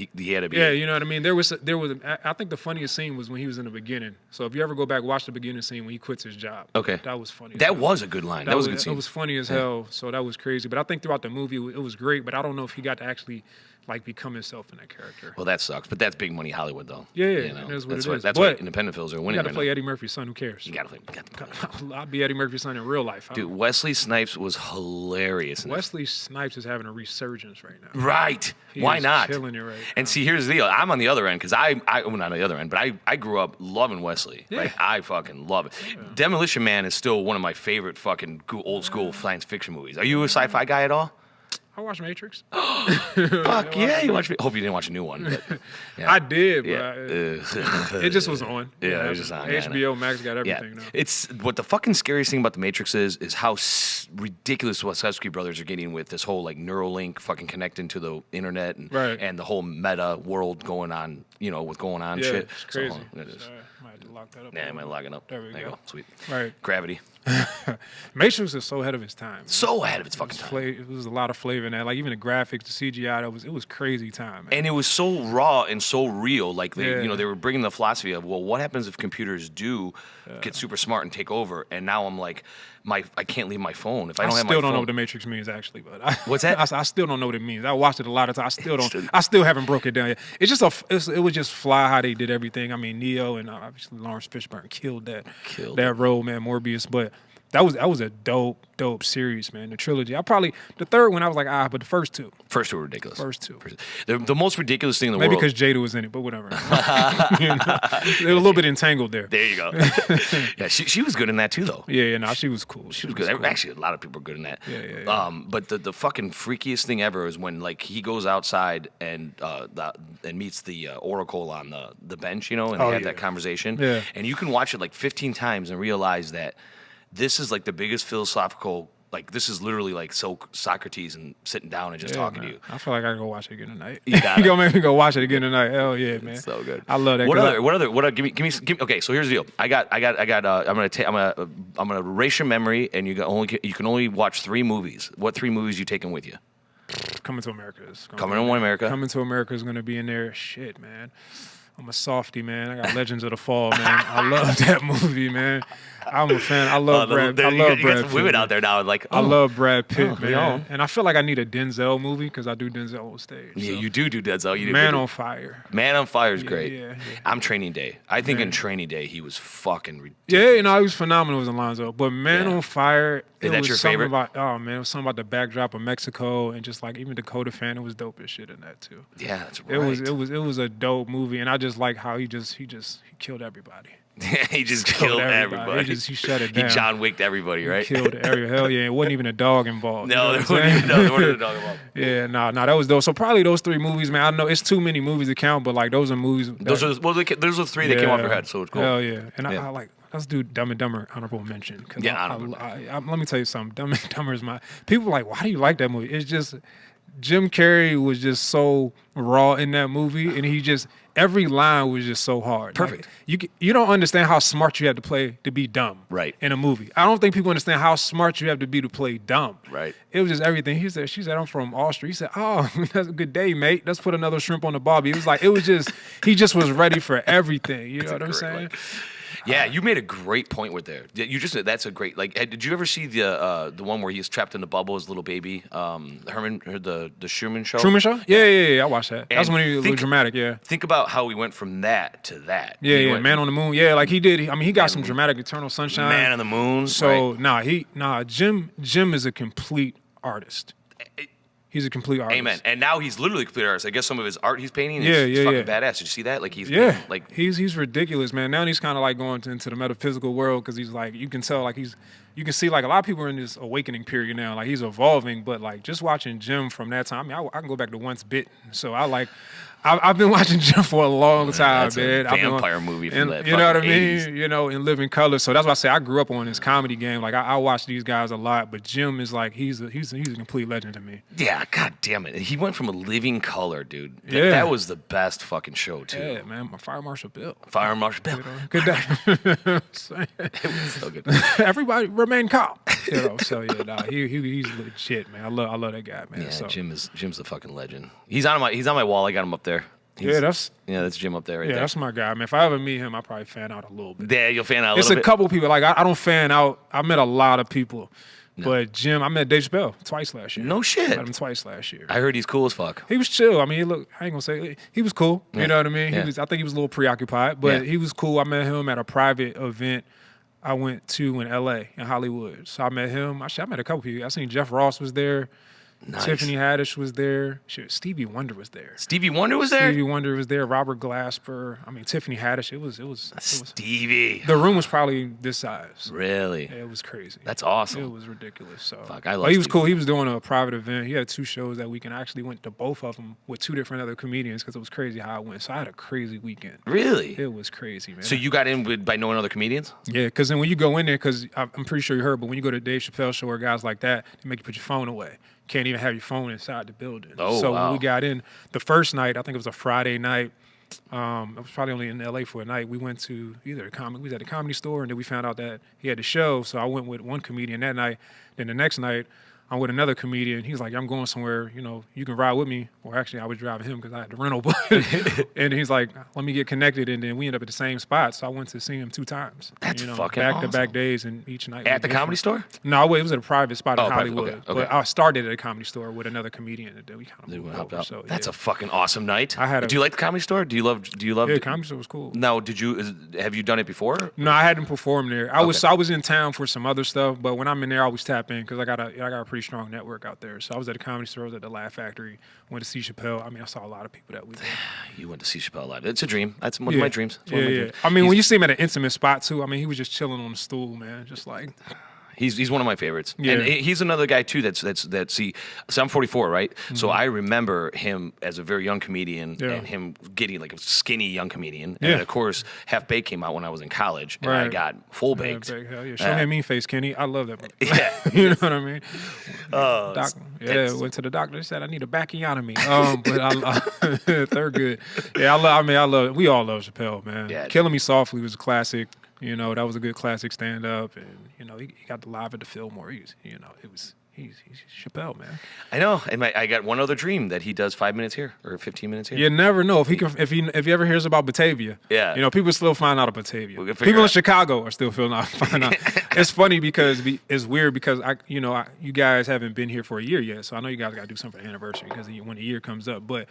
to be. Yeah, you know what I mean? There was. I think the funniest scene was when he was in the beginning. So if you ever go back, watch the beginning scene when he quits his job. Okay. That was funny. That was a good line. That was a good scene. It was funny as hell. So that was crazy. But I think throughout the movie, it was great. But I don't know if he got to actually like become himself in that character. Well, that sucks. But that's big money Hollywood, though. Yeah, it is what it is. That's why independent films are winning. You got to play Eddie Murphy's son. Who cares? You got to play. I'll be Eddie Murphy's son in real life. Dude, Wesley Snipes was hilarious. Wesley Snipes is having a resurgence right now. Right. He Why is not? killing it right now. And see, here's the deal. I'm on the other end because well, not on the other end, but I grew up loving Wesley. Yeah. Like, I fucking love it. Yeah. Demolition Man is still one of my favorite fucking old school science fiction movies. Are you a sci-fi guy at all? I watched Matrix. Fuck yeah, you watched. Hope you didn't watch a new one. But, yeah. I did, but Yeah. it just was on. Yeah, it was just on. HBO Max got everything now. It's what the fucking scariest thing about the Matrix is how ridiculous Wachowski brothers are getting with this whole like Neuralink fucking connecting to the internet and the whole meta world going on, with going on shit. It's crazy. So, it is. Sorry, might have to lock that up. Yeah, I might log it up. There we go. Sweet. Right. Gravity. Matrix is so ahead of its time. Man. So ahead of its fucking time. It was a lot of flavor in that. Like even the graphics, the CGI, it was crazy time. Man. And it was so raw and so real. Like they were bringing the philosophy of, well, what happens if computers do get super smart and take over? And now I'm like, I can't leave my phone if I don't have my phone. I still don't know what the Matrix means actually, but what's that? I still don't know what it means. I watched it a lot of times. I still haven't broke it down yet. It's just it was just fly how they did everything. I mean, Neo and obviously Lawrence Fishburne killed that role, man. Morbius, but. That was a dope series, man. The trilogy. The third one I was like, but the first two. First two were ridiculous. First two. The most ridiculous thing in the Maybe world. because Jada was in it, but whatever. They were a little bit entangled there. There you go. Yeah, she was good in that too, though. Yeah, no, she was cool. She was good. Cool. Actually, a lot of people are good in that. Yeah. But the fucking freakiest thing ever is when like he goes outside and meets the Oracle on the bench, and they have that conversation. Yeah. And you can watch it like 15 times and realize that this is like the biggest philosophical. Like this is literally like Socrates and sitting down and just talking to you. I feel like I gotta go watch it again tonight. You got it. Gonna make me go watch it again tonight. Hell yeah, man. It's so good. I love that. What other? Give me. Okay, so here's the deal. I'm gonna erase your memory, and you can only watch 3 movies. What 3 movies you taking with you? Coming to America is Coming to America. Coming to America is gonna be in there. Shit, man. I'm a softie, man. I got Legends of the Fall, man. I love that movie, man. I'm a fan. I love Brad Pitt. You got some women out there now, like, I love Brad Pitt, man. Yeah. And I feel like I need a Denzel movie because I do Denzel on stage. Yeah, so. you do Denzel. You Man on Fire. Man on Fire is great. Yeah. I'm Training Day. I think in Training Day he was fucking ridiculous. Yeah, he was phenomenal as Alonzo. But Man on Fire, is that your favorite? It was something about the backdrop of Mexico and just like even Dakota Fanning was dope as shit in that too. Yeah, that's right. It was a dope movie, and I just like how he killed everybody. He just killed everybody. He shut it down. He John Wicked everybody, right? He killed everybody. Hell yeah, it wasn't even a dog involved. No, there wasn't a dog involved. Yeah, that was those. So probably those 3 movies, man. I know it's too many movies to count, but like those are movies. Those are the 3 that came off your head, so it's cool. Hell yeah, and I like. Let's do Dumb and Dumber honorable mention. Let me tell you something. Dumb and Dumber is my. People are like, why do you like that movie? It's just Jim Carrey was just so raw in that movie, and he just every line was just so hard. Perfect. Like, you don't understand how smart you have to play to be dumb. Right. In a movie, I don't think people understand how smart you have to be to play dumb. Right. It was just everything. She said, I'm from Austria. He said, oh, that's a good day, mate. Let's put another shrimp on the barbie. It was just he just was ready for everything. You know what I'm saying? Yeah, you made a great point with there. That's a great did you ever see the one where he's trapped in the bubble as a little baby? The Truman Show. Truman Show? Yeah. I watched that. That's when he was dramatic. Yeah. Think about how we went from that to that. Yeah. Man on the Moon. Yeah, like he did. I mean, he got some dramatic Eternal Sunshine. Man on the Moon. So Jim is a complete artist. He's a complete artist. Amen. And now he's literally a complete artist. I guess some of his art he's painting is fucking badass. Did you see that? Like he's ridiculous, man. Now he's kind of like going into the metaphysical world because he's like you can tell like you can see like a lot of people are in this awakening period now. Like he's evolving, but like just watching Jim from that time, I can go back to Once Bitten. So I've been watching Jim for a long time, that's man. A vampire movie from that. You know what I 80s. mean? You know, in living color. So that's why I say I grew up on this comedy game. Like I watch these guys a lot, but Jim is like he's a complete legend to me. Yeah, god damn it. He went from a living color, dude. That was the best fucking show too. Yeah, man. Fire Marshal Bill. Fire Marshal Bill. You know, good day. It was so good. Everybody remain calm. You know, so yeah, he's legit, man. I love that guy, man. Yeah, so. Jim's the fucking legend. He's on my wall. I got him up there. That's Jim up there right there. Yeah, that's my guy, man. If I ever meet him, I'll probably fan out a little bit. Yeah, you'll fan out a little bit. It's a couple people. Like, I don't fan out. I met a lot of people. No. But Jim, I met Dave Chappelle twice last year. No shit. I met him twice last year. I heard he's cool as fuck. He was chill. I mean, look, I ain't gonna say he was cool. Yeah. You know what I mean? I think he was a little preoccupied, but he was cool. I met him at a private event I went to in L.A. in Hollywood. So I met him. I met a couple people. I seen Jeff Ross was there. Nice. Tiffany Haddish was there. Stevie Wonder was there. Stevie Wonder was there? Stevie Wonder was there. Robert Glasper. I mean, Tiffany Haddish. It was Stevie. The room was probably this size. Really? Yeah, it was crazy. That's awesome. It was ridiculous. So, fuck, I love he was Stevie. Cool. He was doing a private event. He had 2 shows that weekend. I actually went to both of them with 2 different other comedians because it was crazy how I went. So I had a crazy weekend. Really? It was crazy, man. So you got in by knowing other comedians? Yeah, because then when you go in there, because I'm pretty sure you heard, but when you go to Dave Chappelle show or guys like that, they make you put your phone away. Can't even have your phone inside the building. Oh, so wow. when we got in the first night, I think it was a Friday night. I was probably only in LA for a night. We went to we was at the Comedy Store, and then we found out that he had the show. So I went with one comedian that night. Then the next night, I'm with another comedian. He's like, I'm going somewhere, you know, you can ride with me. Or actually, I was driving him because I had the rental. And he's like, let me get connected. And then we ended up at the same spot. So I went to see him 2 times. That's fucking back-to-back days, and each night. At the Comedy Store? No, it was at a private spot in Hollywood. Okay. But I started at a Comedy Store with another comedian, and then we kind of moved over. So, that's a fucking awesome night. Do you like the Comedy Store? Do you love? Yeah, Comedy Store was cool. No, have you done it before? No, I hadn't performed there. I was in town for some other stuff, but when I'm in there, I always tap in because I got a pretty strong network out there. So I was at the Comedy Store, I was at the Laugh Factory, went to see Chappelle. I mean, I saw a lot of people that weekend. You went to see Chappelle live. It's a dream. That's one of my dreams. I mean, when you see him at an intimate spot too, I mean, he was just chilling on the stool, man, just like. He's one of my favorites. Yeah. And he's another guy too so I'm 44, right? Mm-hmm. So I remember him as a very young comedian and him getting like a skinny young comedian. And of course, Half Baked came out when I was in college and I got Full Baked. Hell yeah. Show me a mean face, Kenny. I love that movie. Yeah. You know what I mean? Went to the doctor. They said I need a backiotomy. But they're good. Yeah, I love we all love Chappelle, man. Yeah. Killing Me Softly was a classic. You know, that was a good classic stand-up, and you know, he got the live at the Fillmore. He's Chappelle, man. I know, and I got one other dream that he does 5 minutes here or 15 minutes here. You never know if he ever hears about Batavia. Yeah, you know, people still find out of Batavia. People in Chicago are still find out. It's funny because it's weird because you guys haven't been here for a year yet, so I know you guys got to do something for the anniversary because when the year comes up. But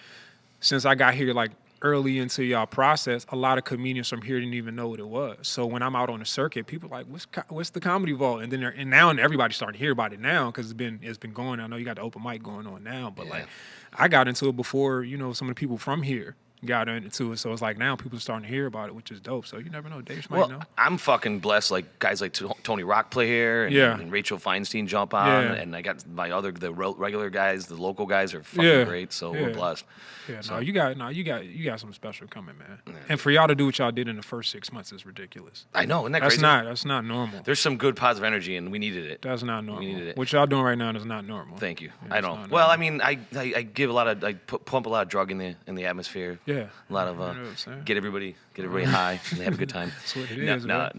since I got here like early into y'all process, a lot of comedians from here didn't even know what it was. So when I'm out on the circuit, people are like, what's the Comedy Vault? And then now everybody's starting to hear about it now because it's been going. I know you got the open mic going on now, but like I got into it before, you know, some of the people from here got into it. So it's like now people are starting to hear about it, which is dope. So you never know. Dave might know. I'm fucking blessed. Like guys like Tony Rock play here, and Rachel Feinstein jump on, and I got the regular guys, the local guys are fucking great. So we're blessed. Yeah, so. You got something special coming, man. Yeah. And for y'all to do what y'all did in the first 6 months is ridiculous. I know, isn't that crazy? That's not normal. There's some good positive energy, and we needed it. That's not normal. We needed it. What y'all doing right now is not normal. Thank you. I don't. Well, I mean, I give a lot of pump a lot of drug in the atmosphere. Yeah. A lot of get everybody high and they have a good time. That's what it is. No.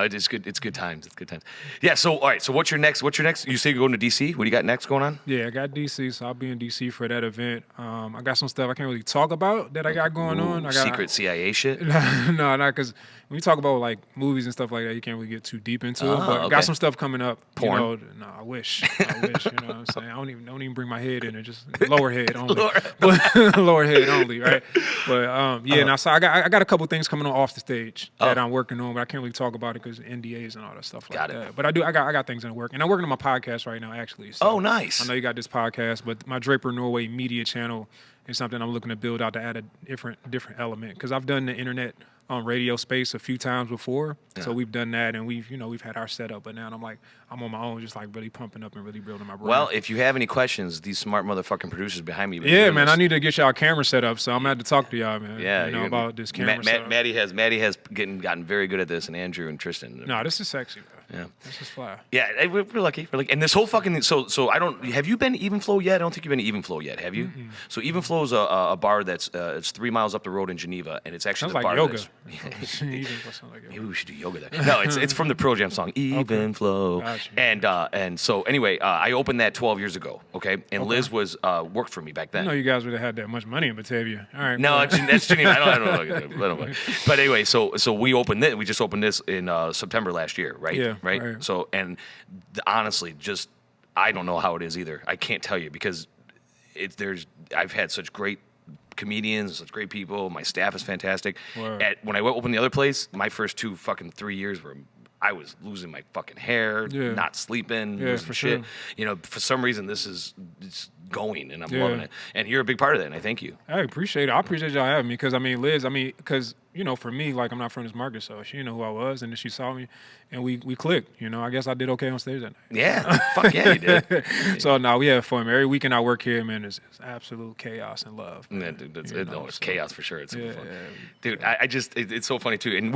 It's good. It's good times. It's good times. Yeah. So all right. So what's your next? You say you're going to DC. What do you got next going on? Yeah, I got DC. So I'll be in DC for that event. I got some stuff I can't really talk about that I got going on. I got secret CIA shit. No, not because when you talk about like movies and stuff like that, you can't really get too deep into it. But I got some stuff coming up. Porn. You know, I wish. You know what I'm saying? I don't even bring my head in it. Just lower head only. Lower head only, right? But now so I got a couple things coming on off the stage that I'm working on, but I can't really talk about it because NDAs and all that stuff like that. But I got things in the work, and I'm working on my podcast right now actually. So nice. I know you got this podcast, but my Draper Norway media channel is something I'm looking to build out to add a different element because I've done the internet radio space a few times before, so we've done that, and we've had our setup, but now I'm on my own, just like really pumping up and really building my brand. Well, if you have any questions, these smart motherfucking producers behind me. Yeah, man, I need to get y'all a camera set up, so I'm gonna have to talk to y'all, man. Yeah, about this camera. Maddie has gotten very good at this, and Andrew and Tristan. No, this is sexy, man. Yeah, this is fly. Yeah, we're lucky. And this whole fucking so I don't. Have you been to Even Flow yet? I don't think you've been to Even Flow yet. Have you? Mm-hmm. So Even Flow is a bar that's it's 3 miles up the road in Geneva, and it's actually sounds the bar yoga. Maybe we should do yoga there. No, it's from the Pearl Jam song Even Flow. Gotcha. And so anyway, I opened that 12 years ago. Okay, and Liz was worked for me back then. I know you guys would have had that much money in Batavia. All right. No, that's Geneva. I don't know. But anyway, so we opened it. We just opened this in September last year, right? Yeah. Right. So honestly, just I don't know how it is either. I can't tell you because I've had such great comedians, such great people. My staff is fantastic. When I opened the other place, my first 3 years were I was losing my fucking hair, not sleeping, losing for shit. Sure. You know, for some reason it's going, and I'm loving it. And you're a big part of that, and I thank you. I appreciate it. I appreciate y'all having me because, Liz, because, for me, like, I'm not from this market, so she knew who I was, and then she saw me, and we clicked. I guess I did okay on stage that night. Yeah. Fuck yeah, you did. So, no, we have fun. Every weekend I work here, man, it's absolute chaos and love. It's chaos for sure. It's super fun. Dude, I just, it's so funny, too. And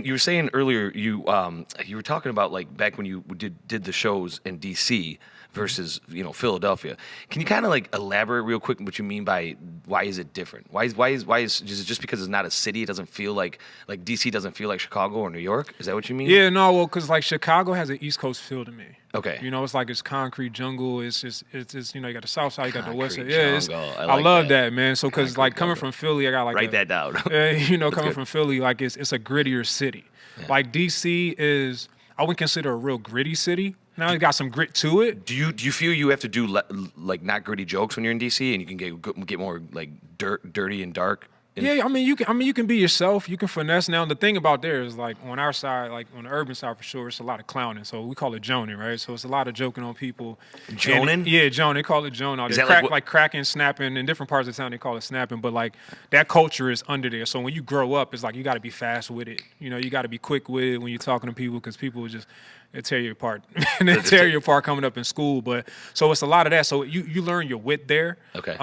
you were saying earlier, you were talking about, like, back when you did the shows in D.C., versus Philadelphia. Can you kind of like elaborate real quick what you mean by why is it different? Why is it just because it's not a city? It doesn't feel like DC doesn't feel like Chicago or New York? Is that what you mean? Yeah, no, well, because like Chicago has an East Coast feel to me. Okay. It's like it's concrete jungle. It's just you got the South Side, you got the West Side. Yeah, I love that, man. So because like coming from Philly, I got like write that down. Coming from Philly, like it's a grittier city. Yeah. Like DC is, I wouldn't consider a real gritty city. Now it got some grit to it. Do you feel you have to do like not gritty jokes when you're in DC, and you can get more like dirty and dark? Yeah, you can be yourself. You can finesse. Now the thing about there is like on our side, like on the urban side for sure, it's a lot of clowning. So we call it joning, right? So it's a lot of joking on people. Joning? Yeah, joning. They call it joning. Is that like cracking, snapping. In different parts of town, they call it snapping. But like that culture is under there. So when you grow up, it's like you got to be fast with it. You got to be quick with it when you're talking to people because people just. They tear you apart. And they tear you apart coming up in school. But so it's a lot of that. So you learn your wit there. Okay.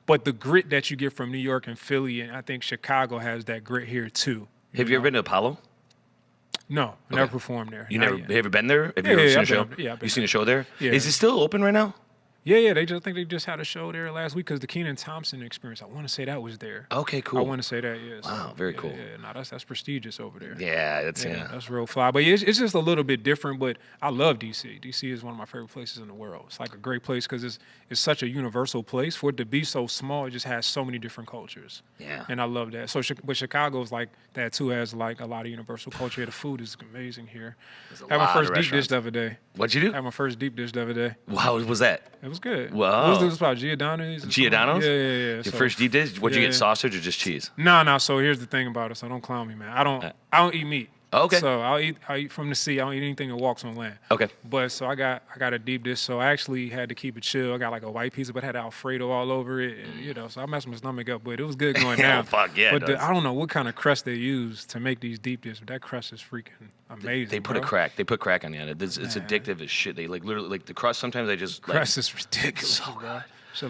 But the grit that you get from New York and Philly, and I think Chicago has that grit here too. Have you ever been to Apollo? No, I never performed there. Have you ever been there? Have you ever seen a show? Yeah, you seen a show there? Yeah. Is it still open right now? Yeah. I think they just had a show there last week because the Kenan Thompson experience. I want to say that was there. Okay, cool. I want to say that. Yeah. Wow, very cool. Yeah, no, that's prestigious over there. Yeah, that's real fly. But it's just a little bit different. But I love DC. DC is one of my favorite places in the world. It's like a great place because it's such a universal place. For it to be so small, it just has so many different cultures. Yeah. And I love that. So, but Chicago's like that too. Has like a lot of universal culture. The food is amazing here. Had my first deep dish the other day. What'd you do? Had my first deep dish the other day. Well, how was that? It was good. Wow. It was about Giordano's. Giordano's? Yeah. Your first deep dish? What'd you get, sausage or just cheese? No. So here's the thing about it. So don't clown me, man. I don't eat meat. Okay. So I eat from the sea. I don't eat anything that walks on land. Okay. But so I got a deep dish. So I actually had to keep it chill. I got like a white pizza, but had Alfredo all over it. And, so I messed my stomach up, but it was good going down. Fuck yeah. But I don't know what kind of crust they use to make these deep dishes. But that crust is freaking amazing. They put They put crack on the end. It's addictive as shit. They like literally like the crust. Sometimes I just crust is ridiculous. So good. So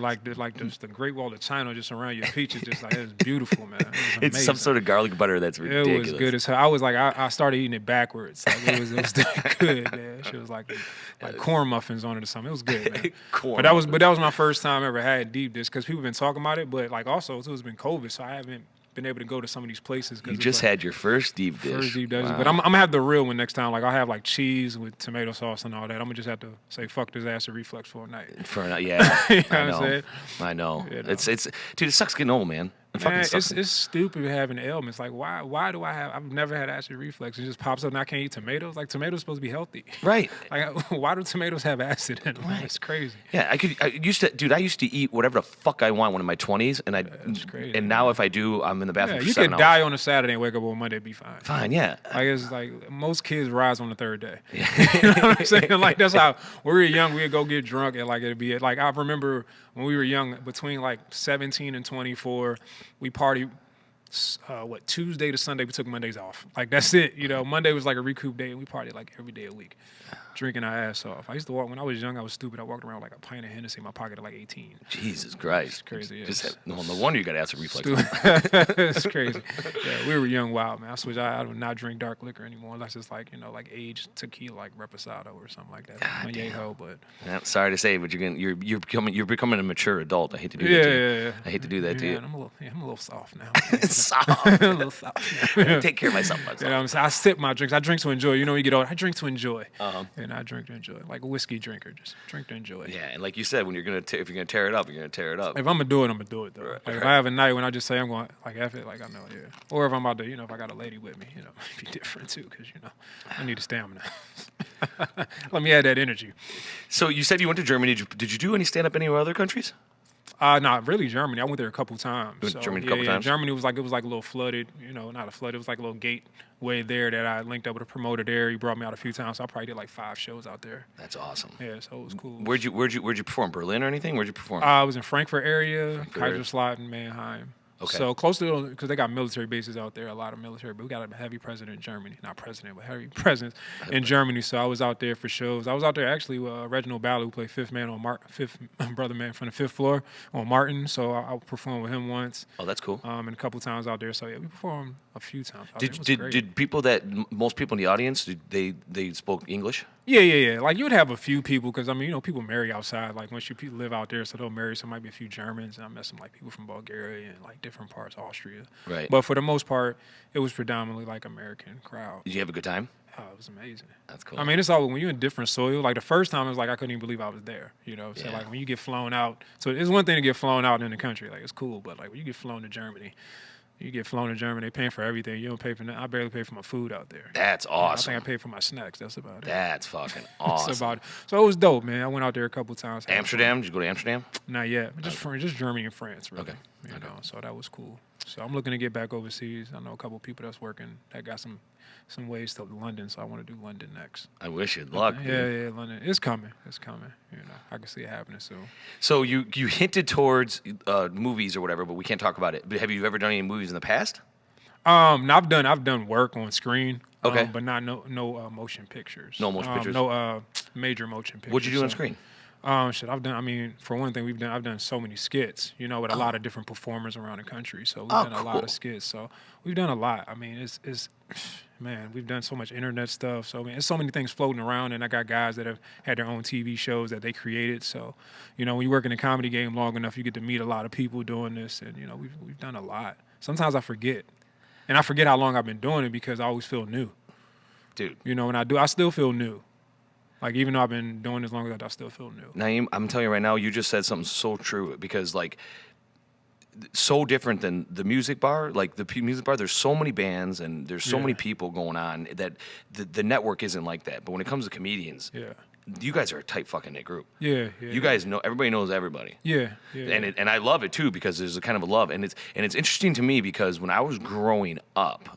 just the Great Wall of China just around your peaches, just like it's beautiful, man. It's some sort of garlic butter that's ridiculous. It was good as hell. I was like, I started eating it backwards. Like it was good, man. She was like corn muffins on it or something. It was good, man. But that was my first time ever had deep dish because people been talking about it. But like also it's been COVID, so I haven't been able to go to some of these places. You just had your first deep dish. First deep dish. Wow. But I'm gonna have the real one next time. Like I'll have like cheese with tomato sauce and all that. I'm gonna just have to say fuck this acid reflux for a night. Yeah. You know what I'm saying? I know. It's dude, it sucks getting old, man. Man, it's stupid having ailments. Like, why do I have? I've never had acid reflux. It just pops up and I can't eat tomatoes. Like, tomatoes supposed to be healthy. Right. Like, why do tomatoes have acid in them? Right. It's crazy. Yeah, I used to eat whatever the fuck I want when in my 20s, and That's crazy. And now if I do, I'm in the bathroom for 7 hours. You could die on a Saturday and wake up on Monday, be fine. Fine, yeah. Like, it's like most kids rise on the third day. Yeah. You know what I'm saying? Like, that's how when we were young, we'd go get drunk and like it'd be like I remember when we were young, between like 17 and 24, we partied. Tuesday to Sunday, we took Mondays off. Like, that's it. Monday was like a recoup day, and we partied like every day a week, drinking our ass off. I used to walk, when I was young, I was stupid. I walked around with like a pint of Hennessy in my pocket at like 18. Jesus Christ. It's crazy. No wonder you got acid reflux. It's crazy. Yeah, we were young, wild, man. I switched. I would not drink dark liquor anymore unless it's like, like aged tequila, like Reposado or something like that. Añejo, but. Yeah, sorry to say, but you're becoming a mature adult. I hate to do that to you. I hate to do that to you. I'm a little soft now. Soft. A little soft now. Take care of myself. I sip my drinks. I drink to enjoy. You get older, I drink to enjoy. And I drink to enjoy. Like a whiskey drinker, just drink to enjoy. Yeah, and like you said, when if you're gonna tear it up, you're gonna tear it up. If I'm gonna do it, I'm gonna do it though. Right. Like if I have a night when I just say I'm going like F it, like I know, yeah. Or if I'm about to, if I got a lady with me, it might be different too, because I need a stamina. Let me add that energy. So you said you went to Germany. Did you do any stand up anywhere other countries? Not really Germany. I went there a couple times. You went to Germany a couple times? Germany was like a little flooded, not a flood. It was like a little gateway there that I linked up with a promoter there. He brought me out a few times. So I probably did like 5 shows out there. That's awesome. Yeah, so it was cool. Where'd you perform? Berlin or anything? Where'd you perform? I was in Frankfurt area, Kaiserslautern, Mannheim. Okay. So close to, because they got military bases out there, a lot of military, but we got a heavy presence in Germany. Not president, but heavy presence in Germany. So I was out there for shows. I was out there actually with Reginald Ballou, who played fifth brother man from the fifth floor on Martin. So I performed with him once. Oh, that's cool. And a couple times out there. So yeah, we performed a few times. Did people most people in the audience, they spoke English? Yeah. Like you would have a few people because people marry outside. Like once you live out there, so they'll marry. So there might be a few Germans, and I met some like people from Bulgaria and like different parts, Austria. Right. But for the most part, it was predominantly like American crowd. Did you have a good time? Oh, it was amazing. That's cool. I mean, it's all when you're in different soil. Like the first time, it was like I couldn't even believe I was there. So like when you get flown out, so it's one thing to get flown out in the country, like it's cool. But like when you get flown to Germany. They paying for everything. You don't pay for nothing. I barely pay for my food out there. That's awesome. I think I paid for my snacks. That's about it. That's fucking awesome. That's about it. So it was dope, man. I went out there a couple times. Amsterdam? Did you go to Amsterdam? Not yet. Just Germany and France, really. Okay. So that was cool. So I'm looking to get back overseas. I know a couple people that's working that got some ways to London, so I want to do London next. I wish you luck. Yeah, London. It's coming. I can see it happening soon. So you hinted towards movies or whatever, but we can't talk about it. But have you ever done any movies in the past? I've done work on screen. Okay. But not no motion pictures. No motion pictures. No major motion pictures. What'd you do on screen? I've done. I mean, for one thing, I've done so many skits. With a lot of different performers around the country. So we've done a lot of skits. So we've done a lot. I mean, it's man, we've done so much internet stuff. So there's so many things floating around, and I got guys that have had their own TV shows that they created. So when you work in the comedy game long enough, you get to meet a lot of people doing this, and we've done a lot. Sometimes I forget, and I forget how long I've been doing it because I always feel new. Dude. When I still feel new. Like, even though I've been doing this longer, I still feel new. Niem, I'm telling you right now, you just said something so true because, like, so different than the music bar. Like, the music bar, there's so many bands and there's so many people going on that the network isn't like that. But when it comes to comedians, you guys are a tight fucking knit group. Yeah. You guys know, everybody knows everybody. Yeah. And I love it too because there's a kind of a love, and it's interesting to me because when I was growing up,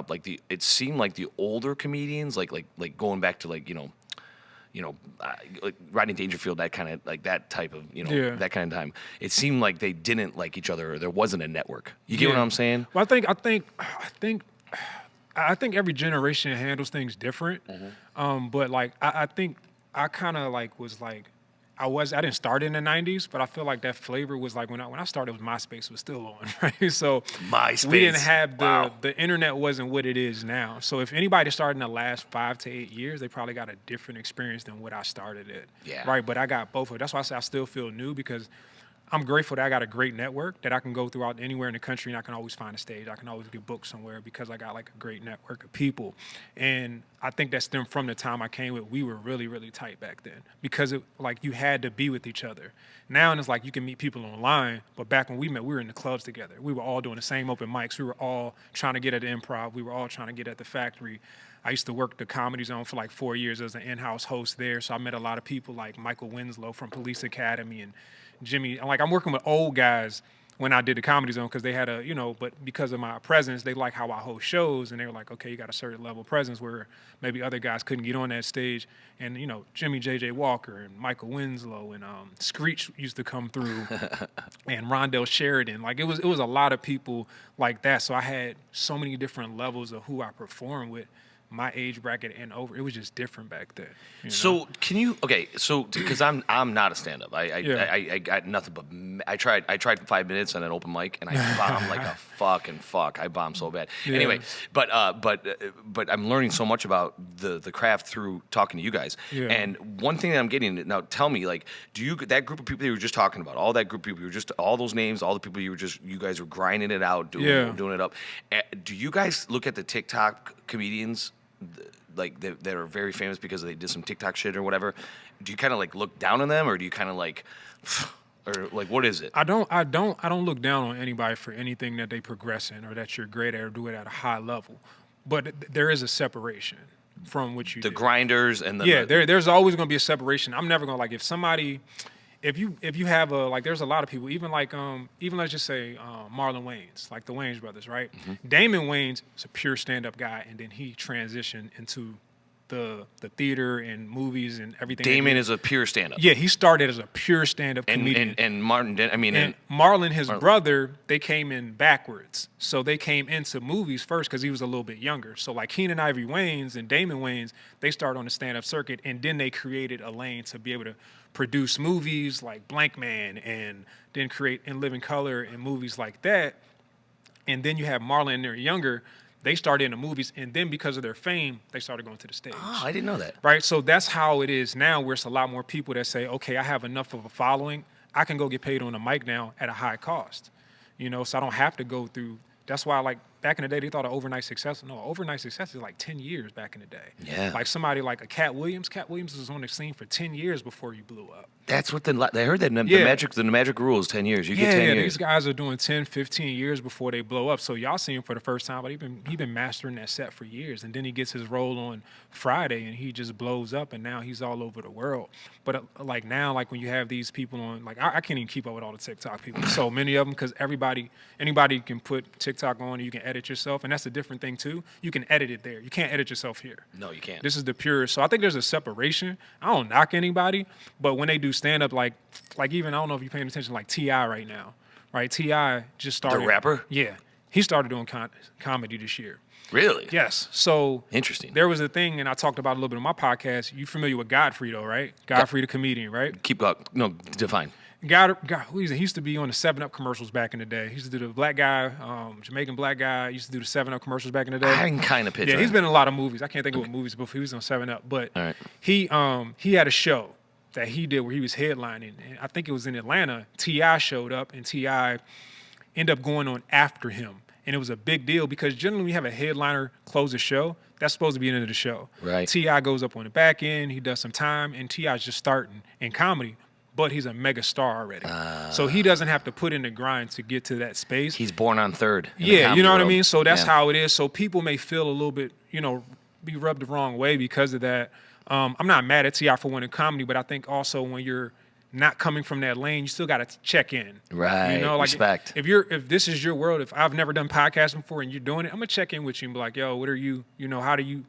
like it seemed like the older comedians, like going back to like like Rodney Dangerfield, that kind of like that type of that kind of time. It seemed like they didn't like each other, or there wasn't a network. You get what I'm saying? Well, I think every generation handles things different. But like I think I kind of like was like I didn't start in the 90s, but I feel like that flavor was like when I started, MySpace was still on, right? So MySpace. We didn't have the internet wasn't what it is now. So if anybody started in the last 5 to 8 years, they probably got a different experience than what I started at. Yeah. Right. But I got both of it. That's why I say I still feel new, because I'm grateful that I got a great network that I can go throughout anywhere in the country, and I can always find a stage. I can always get booked somewhere because I got like a great network of people. And I think that stemmed from the time I came with. We were really, really tight back then because you had to be with each other. Now it's like you can meet people online, but back when we met, we were in the clubs together. We were all doing the same open mics. We were all trying to get at the Improv. We were all trying to get at the Factory. I used to work the Comedy Zone for like 4 years as an in-house host there. So I met a lot of people like Michael Winslow from Police Academy and Jimmy. Like, I'm working with old guys when I did the Comedy Zone because they had but because of my presence, they like how I host shows, and they were like, okay, you got a certain level of presence where maybe other guys couldn't get on that stage. And, Jimmy J.J. Walker and Michael Winslow and Screech used to come through and Rondell Sheridan. Like, it was a lot of people like that. So I had so many different levels of who I performed with. My age bracket and over, it was just different back then. So can you? Okay, so because I'm not a stand-up. I got nothing but I tried 5 minutes on an open mic and I bombed like a fucking fuck. I bombed so bad. Yeah. Anyway, but I'm learning so much about the craft through talking to you guys. Yeah. And one thing that I'm getting now, tell me, like, that group of people you were just talking about, all that group of people, you were just all those names, all the people you guys were grinding it out, doing it up. Do you guys look at the TikTok comedians? Like that are very famous because they did some TikTok shit or whatever? Do you kind of like look down on them, or do you kind of like, or like what is it? I don't look down on anybody for anything that they progress in or that you're great at or do it at a high level, but there is a separation from what you do. Grinders and there's always going to be a separation. I'm never going to like if you have there's a lot of people, even let's just say Marlon Wayans, like the Wayans brothers, right? Mm-hmm. Damon Wayans is a pure stand-up guy, and then he transitioned into the theater and movies and everything. Damon is a pure stand-up. Yeah, he started as a pure stand-up comedian. And Marlon, his brother, they came in backwards. So they came into movies first because he was a little bit younger. So like Keenan Ivory Wayans and Damon Wayans, they started on the stand-up circuit, and then they created a lane to be able to produce movies like Blank Man and then create In Living Color and movies like that. And then you have Marlon and they're younger. They started in the movies, and then because of their fame, they started going to the stage. Oh, I didn't know that. Right? So that's how it is now, where it's a lot more people that say, okay, I have enough of a following. I can go get paid on a mic now at a high cost. So I don't have to go through. That's why, like, back in the day, they thought of overnight success. No, overnight success is like 10 years back in the day. Yeah. Like somebody like a Cat Williams. Cat Williams was on the scene for 10 years before he blew up. That's what they heard that the magic rule is 10 years. You get 10 years. These guys are doing 10, 15 years before they blow up. So y'all see him for the first time, but he been mastering that set for years. And then he gets his role on Friday and he just blows up, and now he's all over the world. But like now, like when you have these people on, like I can't even keep up with all the TikTok people. So many of them, because anybody can put TikTok on and you can edit yourself. And that's a different thing too. You can edit it there. You can't edit yourself here. No, you can't. This is the purest. So I think there's a separation. I don't knock anybody, but when they do stand up, like even I don't know if you're paying attention, like T.I. right now, right? T.I. just started. The rapper? Yeah, he started doing comedy this year. Really? Yes. So interesting. There was a thing, and I talked about it a little bit on my podcast. You familiar with Godfrey though, right? Godfrey the comedian, right? Keep up. No, define. God, who is it? He used to be on the 7-Up commercials back in the day. He used to do the black guy, Jamaican black guy. He used to do the 7-Up commercials back in the day. I can kind of picture. Yeah, he's been in a lot of movies. I can't think of what movies before. He was on 7-Up, but right. He had a show that he did where he was headlining, and I think it was in Atlanta. T.I. showed up, and T.I. ended up going on after him, and it was a big deal because generally when you have a headliner close a show, that's supposed to be the end of the show. Right. T.I. goes up on the back end, he does some time, and T.I.'s just starting in comedy. But he's a mega star already. So he doesn't have to put in the grind to get to that space. He's born on third. Yeah, you know what I mean? So that's how it is. So people may feel a little bit, be rubbed the wrong way because of that. I'm not mad at T.I. for winning comedy, but I think also when you're not coming from that lane, you still got to check in. Right. You know, like respect. If this is your world, if I've never done podcasting before and you're doing it, I'm gonna check in with you and be like, yo, what are you? You know, how do you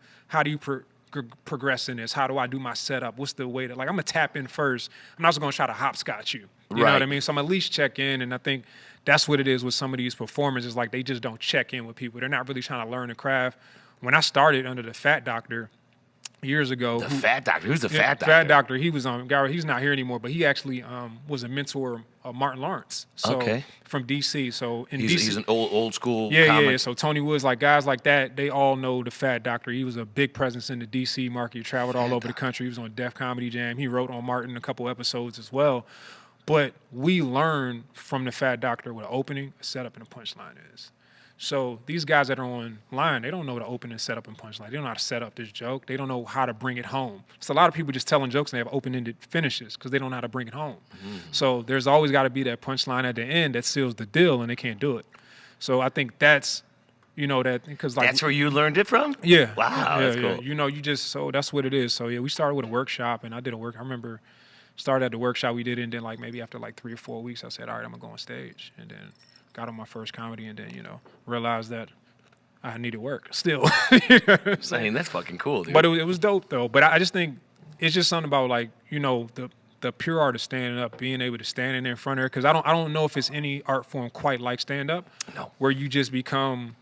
progress in this? How do I do my setup? What's the way to, like, I'm gonna tap in first. I'm not just gonna try to hopscotch you. You know what I mean? So I'm at least check in, and I think that's what it is with some of these performers. Is like they just don't check in with people. They're not really trying to learn the craft. When I started under the Fat Doctor years ago. Fat Doctor? Who's the Fat Doctor? Fat Doctor. He was on. He's not here anymore, but he actually was a mentor of Martin Lawrence. So, from D.C. So in D.C. He's an old school. Yeah. So Tony Woods, like guys like that, they all know the Fat Doctor. He was a big presence in the D.C. market. He traveled all over the country. He was on Def Comedy Jam. He wrote on Martin a couple episodes as well. But we learned from the Fat Doctor what an opening, a setup, and a punchline is. So these guys that are online, they don't know the opening, setup, and punchline. They don't know how to set up this joke. They don't know how to bring it home. So a lot of people just telling jokes and they have open-ended finishes because they don't know how to bring it home. So there's always got to be that punchline at the end that seals the deal, and they can't do it. So I think that's, that because like that's where you learned it from. Yeah. Wow. That's cool. So that's what it is. So yeah, we started with a workshop, and I did a work. I remember started at the workshop we did, and then like maybe after like 3 or 4 weeks, I said, all right, I'm gonna go on stage, and then got on my first comedy, and then, realized that I needed work still. You know what I'm saying? I mean, that's fucking cool, dude. But it was dope, though. But I just think it's just something about, like, the pure art of standing up, being able to stand in there in front of her. Because I don't know if it's any art form quite like stand-up. No. Where you just become...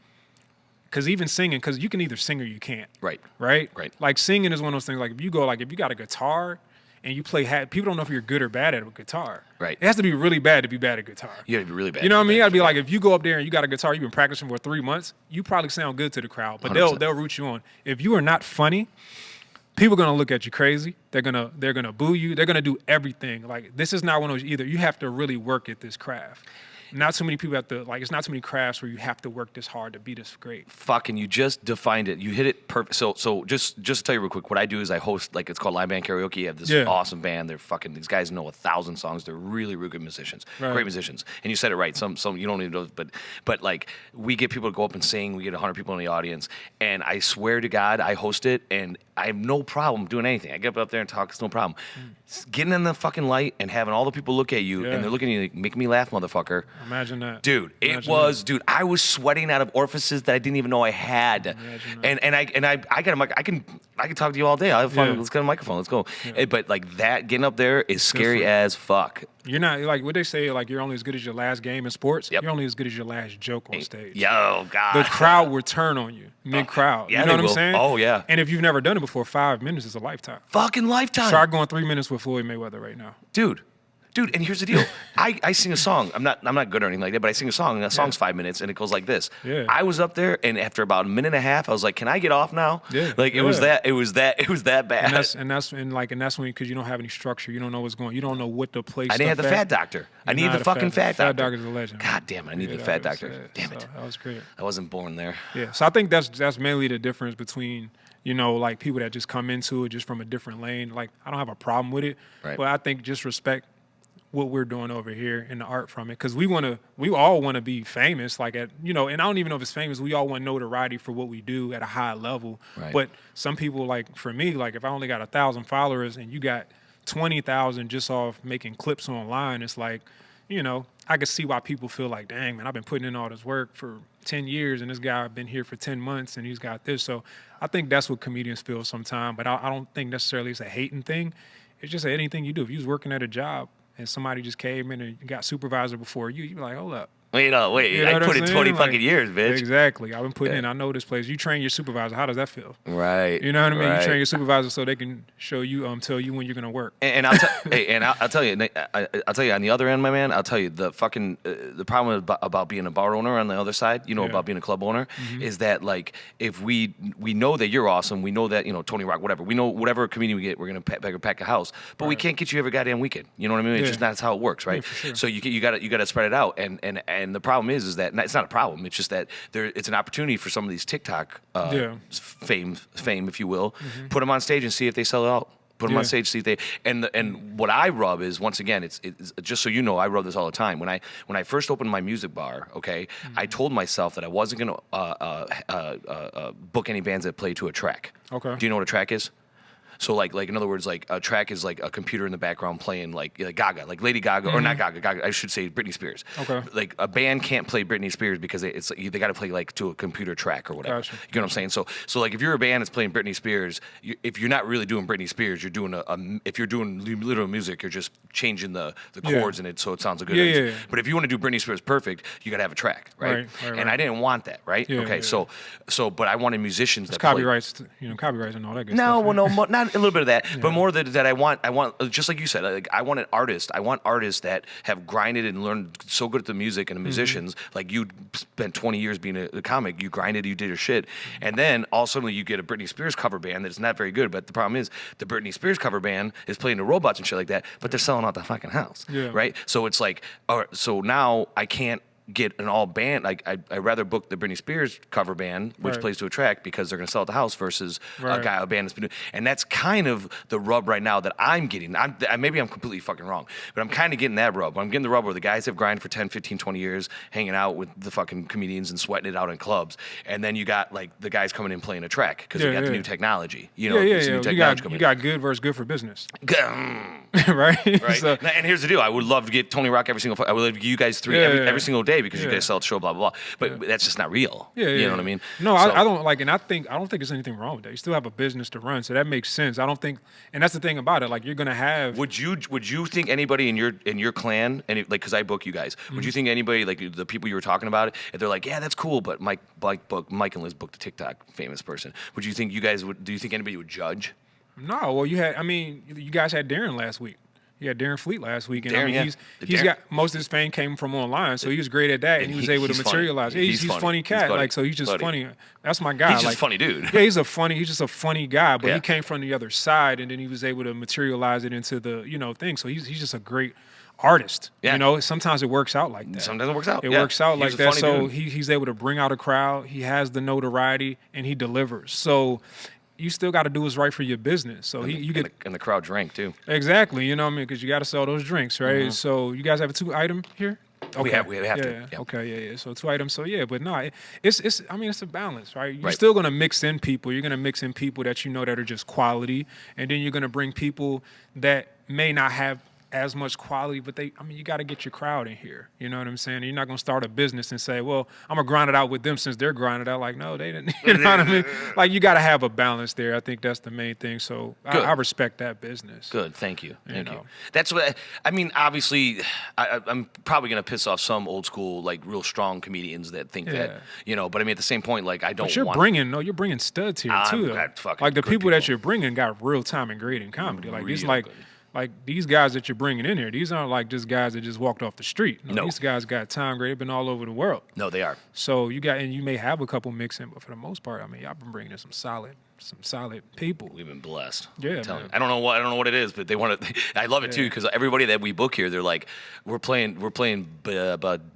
Because even singing, because you can either sing or you can't. Right. Right? Right. Like, singing is one of those things, like, if you got a guitar... and you play people don't know if you're good or bad at a guitar. Right. It has to be really bad to be bad at guitar. You gotta be really bad. You know what I mean? You gotta be like, if you go up there and you got a guitar, you've been practicing for 3 months, you probably sound good to the crowd, but 100%. they'll root you on. If you are not funny, people are gonna look at you crazy. They're gonna boo you. They're gonna do everything. Like, this is not one of those either. You have to really work at this craft. Not too many people have to, like, it's not too many crafts where you have to work this hard to be this great. Fucking, you just defined it. You hit it perfect. So just to tell you real quick, what I do is I host, like, it's called Live Band Karaoke. I have this awesome band. They're fucking, these guys know 1,000 songs. They're really, really good musicians. Right. Great musicians. And you said it right. Some you don't even know, but like, we get people to go up and sing. We get 100 people in the audience. And I swear to God, I host it, and I have no problem doing anything. I get up there and talk. It's no problem. Getting in the fucking light and having all the people look at you, and they're looking at you like, make me laugh, motherfucker. Imagine that. Dude, dude, I was sweating out of orifices that I didn't even know I had. And I got a mic. I can talk to you all day. Let's get a microphone. Let's go. But like that, getting up there is scary as fuck. You're not, like what they say, like, you're only as good as your last game in sports. Yep. You're only as good as your last joke on stage. Yo, God. The crowd will turn on you, mid-crowd. Yeah, you know what I'm saying? Oh, yeah. And if you've never done it before, 5 minutes is a lifetime. Fucking lifetime. Try going 3 minutes with Floyd Mayweather right now. Dude, and here's the deal. I sing a song. I'm not good or anything like that, but I sing a song, and that song's 5 minutes, and it goes like this. Yeah. I was up there, and after about a minute and a half, I was like, "Can I get off now?" Yeah. Like it was that bad. And that's when, because you don't have any structure. You don't know what's going. You don't know what to place. I didn't have the Fat Doctor. I need the fucking Fat Doctor. Fat Doctor's a legend. God damn it! I need the Fat Doctor. Damn it! That was great. I wasn't born there. Yeah. So I think that's mainly the difference between, like people that just come into it just from a different lane. Like, I don't have a problem with it, but I think just respect what we're doing over here in the art from it, because we all want to be famous, like and I don't even know if it's famous. We all want notoriety for what we do at a high level. Right. But some people, like for me, like if I only got 1,000 followers and you got 20,000 just off making clips online, it's like, I could see why people feel like, dang, man, I've been putting in all this work for 10 years and this guy been here for 10 months and he's got this. So I think that's what comedians feel sometimes, but I don't think necessarily it's a hating thing. It's just anything you do. If you was working at a job and somebody just came in and got supervisor before you, you'd be like, hold up. Wait, I put in 20 fucking years, bitch. Exactly. I've been putting in. I know this place. You train your supervisor. How does that feel? Right. You know what I mean? Right. You train your supervisor so they can show you, tell you when you're gonna work. And I'll tell you, I'll tell you on the other end, my man. I'll tell you the fucking the problem about being a bar owner on the other side, about being a club owner, is that like if we know that you're awesome, we know that Tony Rock, whatever, we know whatever comedian we get, we're gonna pack a house, but we can't get you every goddamn weekend. You know what I mean? It's just that's how it works, right? Yeah, for sure. So you gotta spread it out, and the problem is that it's not a problem. It's just that it's an opportunity for some of these TikTok fame, if you will. Put them on stage and see if they sell it out. Put them on stage, see if they. And what I rub is, once again, it's just so you know, I rub this all the time. When I first opened my music bar, I told myself that I wasn't gonna book any bands that play to a track. Okay. Do you know what a track is? So like in other words, like a track is like a computer in the background playing like Gaga, like Lady Gaga, or not Gaga, I should say Britney Spears. Okay. Like a band can't play Britney Spears because they got to play like to a computer track or whatever. Gotcha. You know what I'm saying? So like if you're a band that's playing Britney Spears, if you're not really doing Britney Spears, you're doing if you're doing literal music, you're just changing the chords in it so it sounds good. Yeah. But if you want to do Britney Spears perfect, you got to have a track, right? And I didn't want that, right? But I wanted musicians that copyrights, copyrights and all that good stuff. No, well, no, not a little bit of that, but more that I want, just like you said, like I want an artist. I want artists that have grinded and learned so good at the music and the musicians. Like you spent 20 years being a comic, you grinded, you did your shit, and then all of a sudden you get a Britney Spears cover band that's not very good. But the problem is the Britney Spears cover band is playing the robots and shit like that, but they're selling out the fucking house, right? So it's like, so now I can't get an all band. Like I rather book the Britney Spears cover band, which plays to a track because they're gonna sell at the house, versus a band that's been doing. And that's kind of the rub right now that I'm getting. Maybe I'm completely fucking wrong, but I'm kind of getting that rub. I'm getting the rub where the guys have grinded for 10, 15, 20 years, hanging out with the fucking comedians and sweating it out in clubs. And then you got like the guys coming in playing a track because you got the new technology. You know, new technology you got good versus good for business. right? So, and here's the deal: I would love to get Tony Rock every single. I would love you guys three every single day because you guys sell the show, blah blah blah. But that's just not real. You know what I mean? No, I don't like, and I don't think there's anything wrong with that. You still have a business to run, so that makes sense. I don't think, and that's the thing about it. Like you're gonna have. Would you think anybody in your clan, and like because I book you guys, would you think anybody like the people you were talking about, if they're like, yeah, that's cool, but Mike and Liz booked the TikTok famous person, would you think you guys would? Do you think anybody would judge? No, well, you guys had Darren last week. You had Darren Fleet last week, and Darren, he's got most of his fame came from online, so he was great at that, and he was able to materialize. Yeah, he's funny cat, like so he's just funny. That's my guy. He's just funny dude. Yeah, he's just a funny guy, but he came from the other side, and then he was able to materialize it into the thing. So he's just a great artist. Yeah. Sometimes it works out like that. Sometimes it works out. It works out like that. So he's able to bring out a crowd. He has the notoriety, and he delivers. So you still got to do what's right for your business. So you get and the crowd drank too. Exactly, you know what I mean, because you got to sell those drinks, right? Mm-hmm. So you guys have a 2 item here. Okay. We have to. Yeah. Okay, yeah. So 2 items. So yeah, but no, it's a balance, right? You're still gonna mix in people. You're gonna mix in people that you know that are just quality, and then you're gonna bring people that may not have as much quality, but you got to get your crowd in here. You know what I'm saying? You're not going to start a business and say, well, I'm going to grind it out with them since they're grinding out. Like, no, they didn't. You know what I mean? Like, you got to have a balance there. I think that's the main thing. So I respect that business. Good. Thank you. Thank you. That's what, obviously, I'm probably going to piss off some old school, like real strong comedians that think that, but at the same point, like, I don't but you're bringing studs here too. Like the people that you're bringing got real time and great in comedy. Like, it's like, good. Like these guys that you're bringing in here, these aren't like just guys that just walked off the street. No. These guys got time great. They've been all over the world. No, they are. So you may have a couple mixing, but for the most part, y'all been bringing in some solid people. We've been blessed. Yeah, I don't know what it is, but they want to. I love it too because everybody that we book here, they're like, we're playing Batava.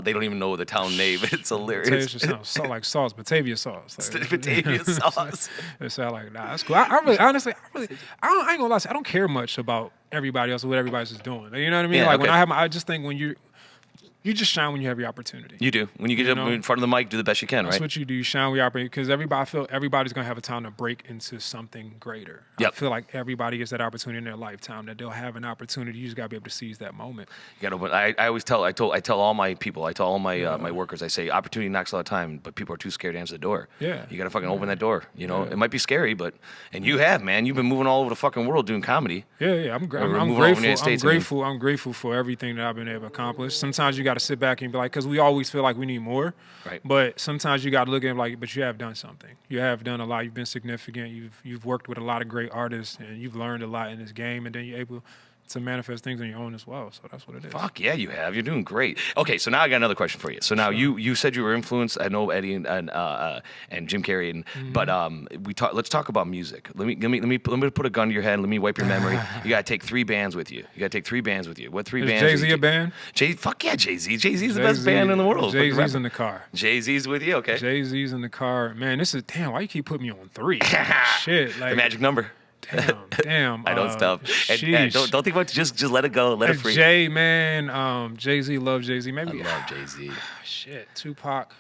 They don't even know the town name. It's hilarious. It sounds like sauce, Batavia sauce. Like, Batavia sauce. It sounds like that's cool. I really, honestly, I ain't gonna lie. I don't care much about everybody else or what everybody's doing. You know what I mean? Yeah, when I just think when you just shine when you have your opportunity. You do. When you get up in front of the mic, do the best you can, That's right? what you do. You shine when you opportunity because I feel everybody's going to have a time to break into something greater. Yep. I feel like everybody gets that opportunity in their lifetime, that they'll have an opportunity. You just got to be able to seize that moment. You got to. I always tell all my people, I tell all my my workers, I say opportunity knocks a lot of time, but people are too scared to answer the door. Yeah. You got to fucking open that door. It might be scary, and you have, man. You've been moving all over the fucking world doing comedy. Yeah. I'm grateful. I'm grateful for everything that I've been able to accomplish. Sometimes you got to sit back and be like, because we always feel like we need more. Right. But sometimes you got to look at it like, but you have done something. You have done a lot. You've been significant. You've worked with a lot of great artists, and you've learned a lot in this game, and then you're able to manifest things on your own as well. So that's what it is. Fuck yeah, you have. You're doing great. Okay, so now I got another question for you. So now you said you were influenced. I know Eddie and Jim Carrey, but let's talk about music. Let me put a gun to your head. Let me wipe your memory. You gotta take 3 bands with you. What 3 bands? Jay-Z a band? Fuck yeah, Jay-Z. Jay-Z's the best band in the world. Jay-Z's in the car. Jay-Z's with you, okay? Jay-Z's in the car. Man, this is damn. Why you keep putting me on 3? Shit, like the magic number. Damn. I don't stop. And don't think about it. Just let it go. Let it free. Jay, man. Jay-Z, love Jay-Z. Maybe I love Jay-Z. Shit, Tupac.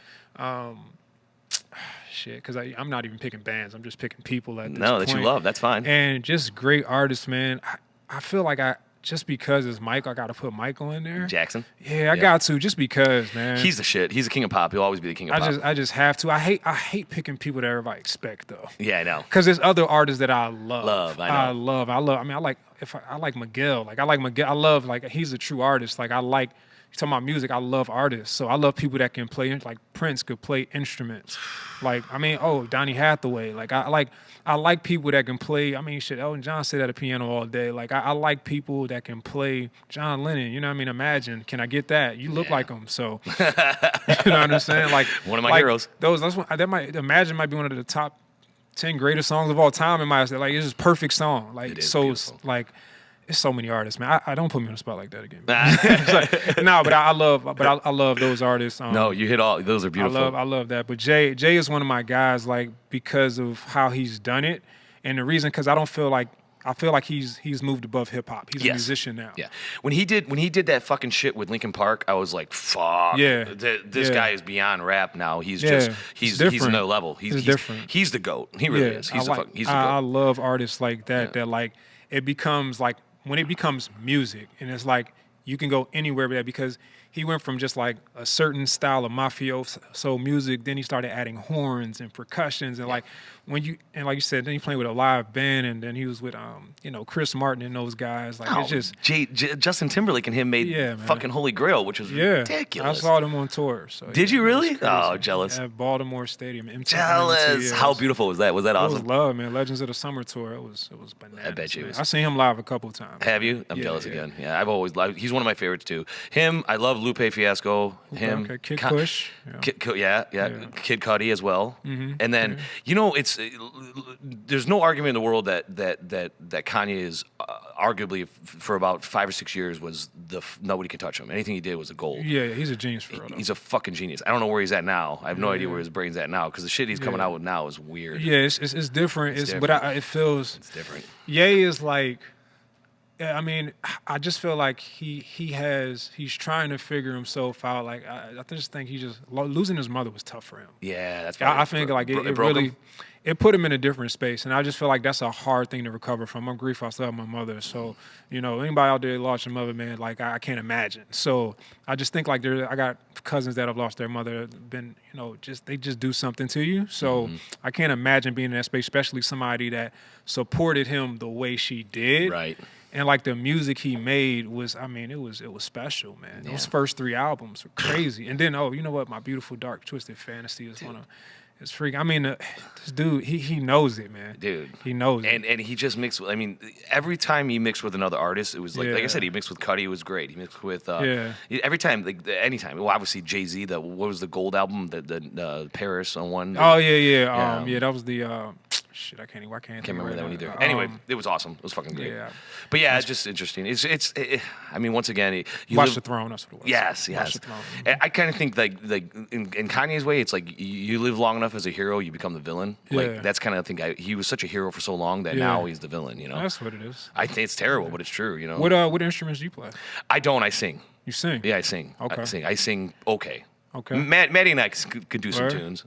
shit, because I'm not even picking bands. I'm just picking people at this No, point. that you love. That's fine. And just great artists, man. I feel like just because it's Michael, I got to put Michael in there. Jackson? Yeah, I got to, just because, man. He's the shit. He's the king of pop. He'll always be the king of pop. I just have to. I hate picking people that everybody expect, though. Yeah, I know. Because there's other artists that I love. I know. I mean, I like Miguel. Like, I like Miguel. I love, like, he's a true artist. Like, you're talking about music, I love artists. So I love people that can play, like Prince could play instruments. Like, I mean, Donny Hathaway. Like, I like people that can play. I mean, shit, Elton John sit at a piano all day. Like, I like people that can play. John Lennon, you know what I mean? Imagine, can I get that? You look like him, so. You know what I'm saying? Like, one of my heroes. Imagine might be one of the top 10 greatest songs of all time in my, like, it's just perfect song. Like, so, beautiful. Like, it's so many artists, man. I don't put me on the spot like that again. But I love those artists. No, you hit all. Those are beautiful. I love that. But Jay is one of my guys, like, because of how he's done it, and the reason, because I feel like he's moved above hip hop. He's a musician now. Yeah. When he did that fucking shit with Linkin Park, I was like, fuck. Yeah. This guy is beyond rap now. He's he's another level. He's different. He's the GOAT. He really is. He's the GOAT. I love artists like that. That, like, it becomes like, when it becomes music, and it's like you can go anywhere with that, because he went from just like a certain style of mafioso music, then he started adding horns and percussions, and like like you said, then he played with a live band, and then he was with Chris Martin and those guys. Like, it's just Justin Timberlake and him made fucking Holy Grail, which was ridiculous. I saw them on tour. So did you really? Oh, jealous. At Baltimore Stadium. Jealous. How beautiful was that? Was that awesome? It was love, man. Legends of the Summer tour. It was bananas. I bet you. I seen him live a couple of times. Have you? I'm jealous again. Yeah, I've always loved. He's one of my favorites too. Him. I love Lupe Fiasco. Him. Okay. Kid Kush. Kid Cudi as well. Mm-hmm. And then it's. There's no argument in the world that Kanye is arguably for about 5 or 6 years was nobody could touch him. Anything he did was a gold. Yeah, he's a genius for real. He's a fucking genius. I don't know where he's at now. I have no idea where his brain's at now, because the shit he's coming out with now is weird. Yeah, it's different. It feels. It's different. Ye is like. I mean, I just feel like he's trying to figure himself out. Like, I just think losing his mother was tough for him. Yeah, that's. I think like it really him. It put him in a different space, and I just feel like that's a hard thing to recover from. I'm grief. I still have my mother, so anybody out there lost your mother, man, like I can't imagine. So I just think like I got cousins that have lost their mother, been they just do something to you. So I can't imagine being in that space, especially somebody that supported him the way she did. Right. And like the music he made was, it was special, man. Those first 3 albums were crazy. And then, you know what? My Beautiful Dark Twisted Fantasy is one of, it's freaking. I mean, this dude, he knows it, man. Dude, he knows it. And he just mixed. I mean, every time he mixed with another artist, it was like I said, he mixed with Cudi. It was great. He mixed with every time, like anytime. Well, obviously Jay-Z. What was the Gold album? The Paris on one. Oh yeah. That was the. Shit, I can't remember that one either. Anyway, it was awesome. It was fucking great. Yeah. But yeah, it's just interesting. I mean, once again, Watch the Throne. That's what it was. Yes. Watch the Throne. I kind of think like in Kanye's way, it's like you live long enough as a hero, you become the villain. Like that's kind of thing. He was such a hero for so long that now he's the villain. That's what it is. I think it's terrible, but it's true. What instruments do you play? I don't. I sing. You sing? Yeah, I sing. Okay. I sing. Okay. Okay. Maddie and I could do some tunes.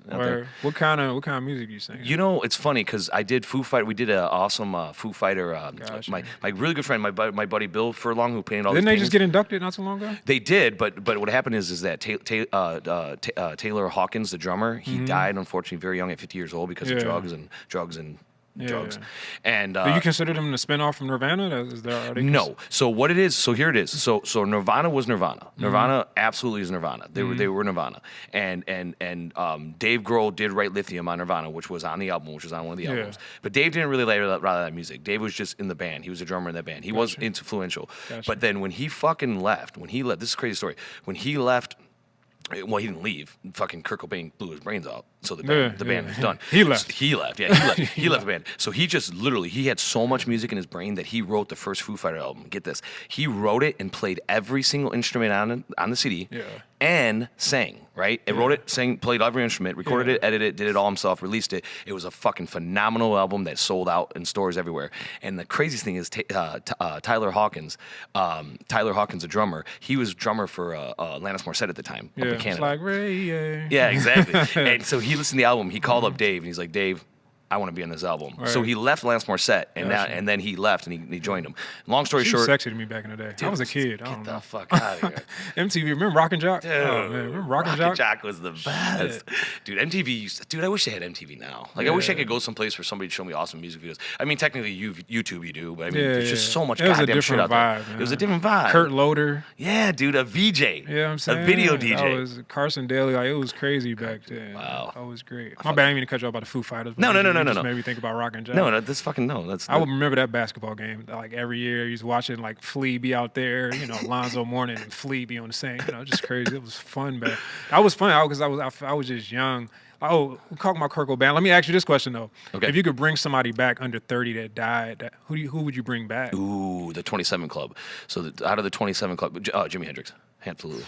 What kind of music do you sing? It's funny because I did Foo Fighter. We did an awesome Foo Fighter. Gotcha. My really good friend, my buddy Bill Furlong, who painted all. Didn't they just get inducted not so long ago? They did, but what happened is that Taylor Hawkins, the drummer, he died unfortunately very young at 50 years old because of drugs and drugs. And do you consider them the spinoff from Nirvana? No. So what it is? So here it is. So Nirvana was Nirvana. Nirvana absolutely is Nirvana. They were Nirvana. And Dave Grohl did write Lithium on Nirvana, which was on the album, which was on one of the albums. But Dave didn't really like that music. Dave was just in the band. He was a drummer in that band. He was influential. But then when he fucking left, this is a crazy story. When he left. Well, he didn't leave. Fucking Kurt Cobain blew his brains out. So the band was done. He left. He left. Yeah, he left. He left the band. So he just literally, he had so much music in his brain that he wrote the first Foo Fighter album. Get this. He wrote it and played every single instrument on the CD and sang, right? And wrote it, sang, played every instrument, recorded it, edited it, did it all himself, released it. It was a fucking phenomenal album that sold out in stores everywhere. And the craziest thing is Tyler Hawkins, a drummer, he was drummer for Alanis Morissette at the time up in Canada. It's like Ray. Yeah, exactly. And so he he listened to the album. He called up Dave, and he's like, Dave, I want to be on this album. Right. So he left Alanis Morissette, and then he left, and he joined him. Long story short, she was sexy to me back in the day. Dude, I was a kid. Get the fuck out of here. MTV, remember Rock and Jock? Dude, oh, man. Remember Rock and Jock? Jock was the best. Dude, MTV, I wish they had MTV now. Like, I wish I could go someplace where somebody would show me awesome music videos. I mean, technically, YouTube you do, but I mean, there's just so much goddamn shit out there. It was a different vibe. Kurt Loder. Yeah, dude, a VJ. Yeah, you know I'm saying? A video DJ. That was Carson Daly. Like, it was crazy back then. Wow. That was great. My bad, I didn't mean to cut you off about the Foo Fighters. No. Just made me think about Rock and Jock. No, that's fucking no. That's. I would remember that basketball game. Like every year, you was watching like Flea be out there, Lonzo Mourning and Flea be on the same. Just crazy. It was fun, man. That was fun because I was just young. Oh, we're talking about Kurt Cobain. Let me ask you this question though. Okay. If you could bring somebody back under 30 that died, who would you bring back? Ooh, the 27 Club. So out of the 27 Club, Jimi Hendrix, absolutely.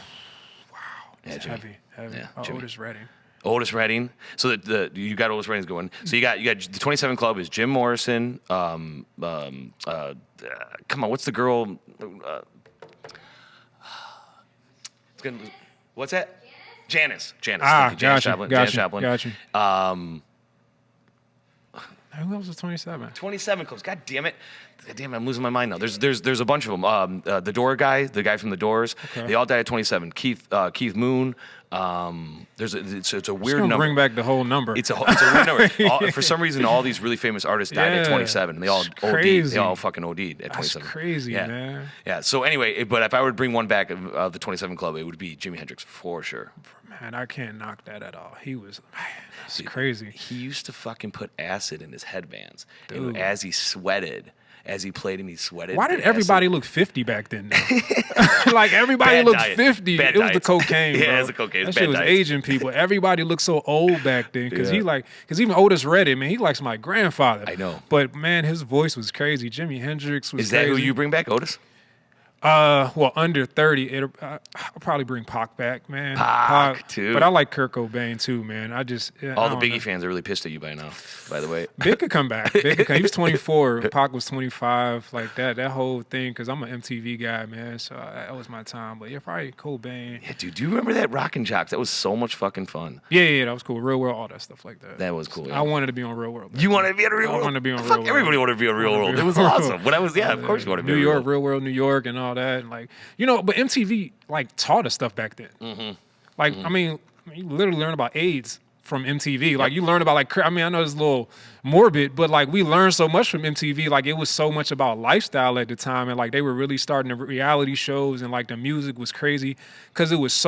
Wow. Yeah, heavy. Yeah, Otis Redding. Otis Redding. So you got Otis Redding's going. So you got the 27 Club is Jim Morrison. Come on, what's the girl? What's that? Janice. Janis Joplin. Got you. Who else was 27? 27 Clubs. God damn it. I'm losing my mind now. There's a bunch of them. The Door guy, the guy from the Doors. Okay. They all died at 27. Keith Moon. It's a weird number. Bring back the whole number. It's a weird number. For some reason, all these really famous artists died at 27. They all OD'd. They all fucking OD'd at 27. That's crazy, man. Yeah. So anyway, but if I were to bring one back of the 27 Club, it would be Jimi Hendrix for sure. Man, I can't knock that at all. He was, that's crazy. He used to fucking put acid in his headbands. And as he sweated, as he played and he sweated. Why did everybody look 50 back then? Like everybody looked 50. It was the cocaine, bro. Yeah, it was the cocaine. That shit was aging people. Everybody looked so old back then because because even Otis Redding, man, he likes my grandfather. I know. But man, his voice was crazy. Jimi Hendrix was crazy. Is that who you bring back, Otis? Well, under 30, I'll probably bring Pac back, man. Pac too. But I like Kurt Cobain too, man. All the Biggie fans are really pissed at you by now, by the way. Big could come back. He was 24. Pac was 25. Like that whole thing, because I'm an MTV guy, man. So that was my time. But yeah, probably Cobain. Yeah, dude, do you remember that Rock and Jock? That was so much fucking fun. Yeah, that was cool. Real World, all that stuff like that. That was cool. Yeah. I wanted to be on Real World. You wanted to be on Real World? I wanted to be on Real World. Everybody wanted to be on Real World. It was awesome. When I was, of course you wanted to be on New York, Real World, New York, and all that. And like, but MTV like taught us stuff back then. Mm-hmm. Like, I mean, you literally learn about AIDS from MTV. Like, you learn about I know it's a little morbid, but like we learned so much from MTV. Like, it was so much about lifestyle at the time, and like they were really starting the reality shows, and like the music was crazy because it was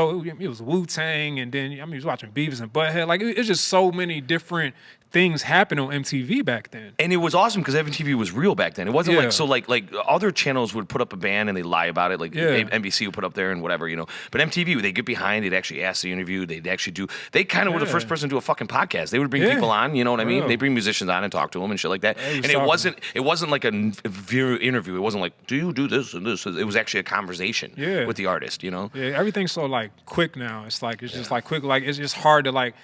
Wu-Tang, and then you was watching Beavis and Butthead. Like, it's just so many different things happened on MTV back then. And it was awesome because MTV was real back then. It wasn't like other channels would put up a band and they lie about it, like NBC would put up there and whatever, But MTV, they get behind, they'd actually ask the interview, they kind of were the first person to do a fucking podcast. They would bring people on, you know what I mean? They bring musicians on and talk to them and shit like that. And it wasn't like an interview. It wasn't like, do you do this and this? It was actually a conversation with the artist, Yeah, everything's so like quick now. It's just like quick. Like, it's just hard to like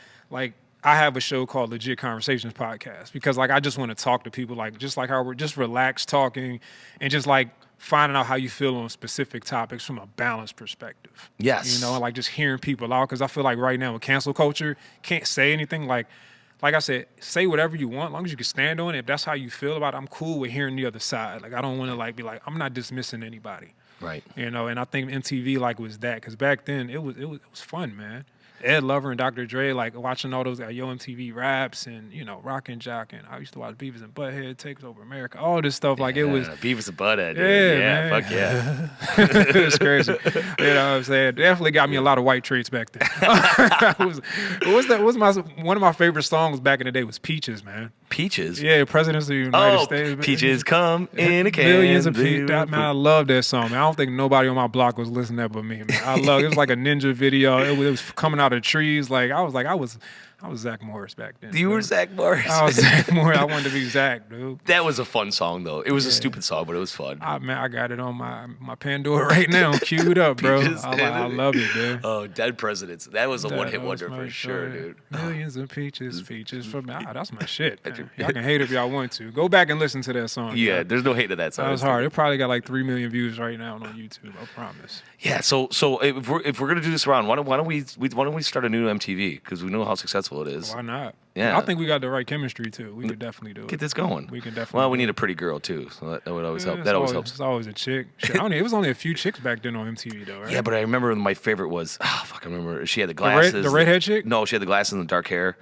I have a show called Legit Conversations Podcast because like I just want to talk to people just like how we're just relaxed talking and just like finding out how you feel on specific topics from a balanced perspective. Yes. Like just hearing people out, because I feel like right now with cancel culture, can't say anything like I said, say whatever you want, as long as you can stand on it. If that's how you feel about it, I'm cool with hearing the other side. Like, I don't want to be like, I'm not dismissing anybody. Right. And I think MTV was that, because back then it was fun, man. Ed Lover and Dr. Dre, watching all those Yo MTV raps and, Rock and Jock, and I used to watch Beavis and Butthead, Takes Over America, all this stuff. It was... Beavis and Butthead. Yeah, fuck yeah. It's crazy. You know what I'm saying? Definitely got me a lot of white traits back then. One of my favorite songs back in the day was Peaches, man. Peaches? Yeah, Presidents of the United States. Peaches come in a can. Millions of peaches. Man, I love that song, man. I don't think nobody on my block was listening to that but me, man. It was like a ninja video. It was coming out of trees. I was Zach Morris back then. You were Zach Morris. I was Zach Morris. I wanted to be Zach, dude. That was a fun song, though. It was a stupid song, but it was fun. Man, I got it on my Pandora right now, queued up, bro. I love it, dude. Oh, Dead Presidents. That was a one-hit wonder for sure, dude. Millions of peaches for me. That's my shit, man. Y'all can hate if y'all want to. Go back and listen to that song. Yeah, there's no hate to that song. That was hard. It probably got 3 million views right now on YouTube. I promise. Yeah. So if we're gonna do this around, why don't we start a new MTV, because we know how successful that's what it is. Why not? Yeah. I think we got the right chemistry too. We could definitely do it. Get this going. We can definitely. Well, we need a pretty girl too, so that would always help. That always helps. It's always a chick. Shit, it was only a few chicks back then on MTV though, right? Yeah, but I remember my favorite was I remember she had the glasses. The redhead chick? No, she had the glasses and the dark hair.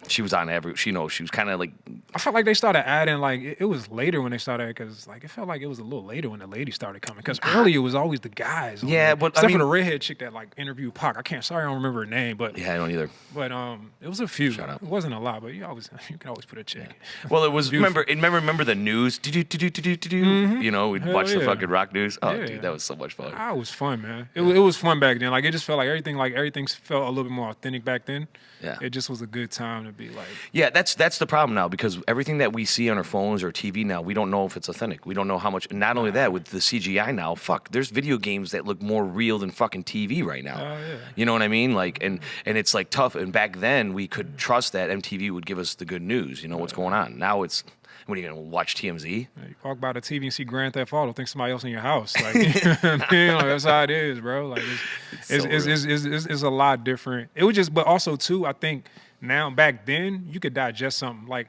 She was on every. She was kind of like. I felt like they started adding like it was later when they started because like it felt like it was a little later when the ladies started coming because earlier it was always the guys. Yeah, but except for the redhead chick that like interviewed Pac. I don't remember her name, but yeah, I don't either. But it was a few. It wasn't a lot, but you can always put a chick. Yeah. Well, it was remember the news. You know, we'd watch the fucking rock news. Oh, dude, that was so much fun. It was fun, man. It was fun back then. Like it just felt like everything felt a little bit more authentic back then. Yeah, it just was a good time to be like. Yeah, that's the problem now because everything that we see on our phones or TV now, we don't know if it's authentic. We don't know how much. And not only that, with the CGI now, there's video games that look more real than fucking TV right now. Oh yeah. You know what I mean? Like, and it's like tough. And back then, we could trust that MTV would give us the good news. You know what's going on. Now it's. What are you gonna watch TMZ? You walk by the TV and see Grand Theft Auto, think somebody else in your house. Like, you know what I mean? Like, that's how it is, bro. Like, it's a lot different. It was just, but also too, I think now back then you could digest something. Like,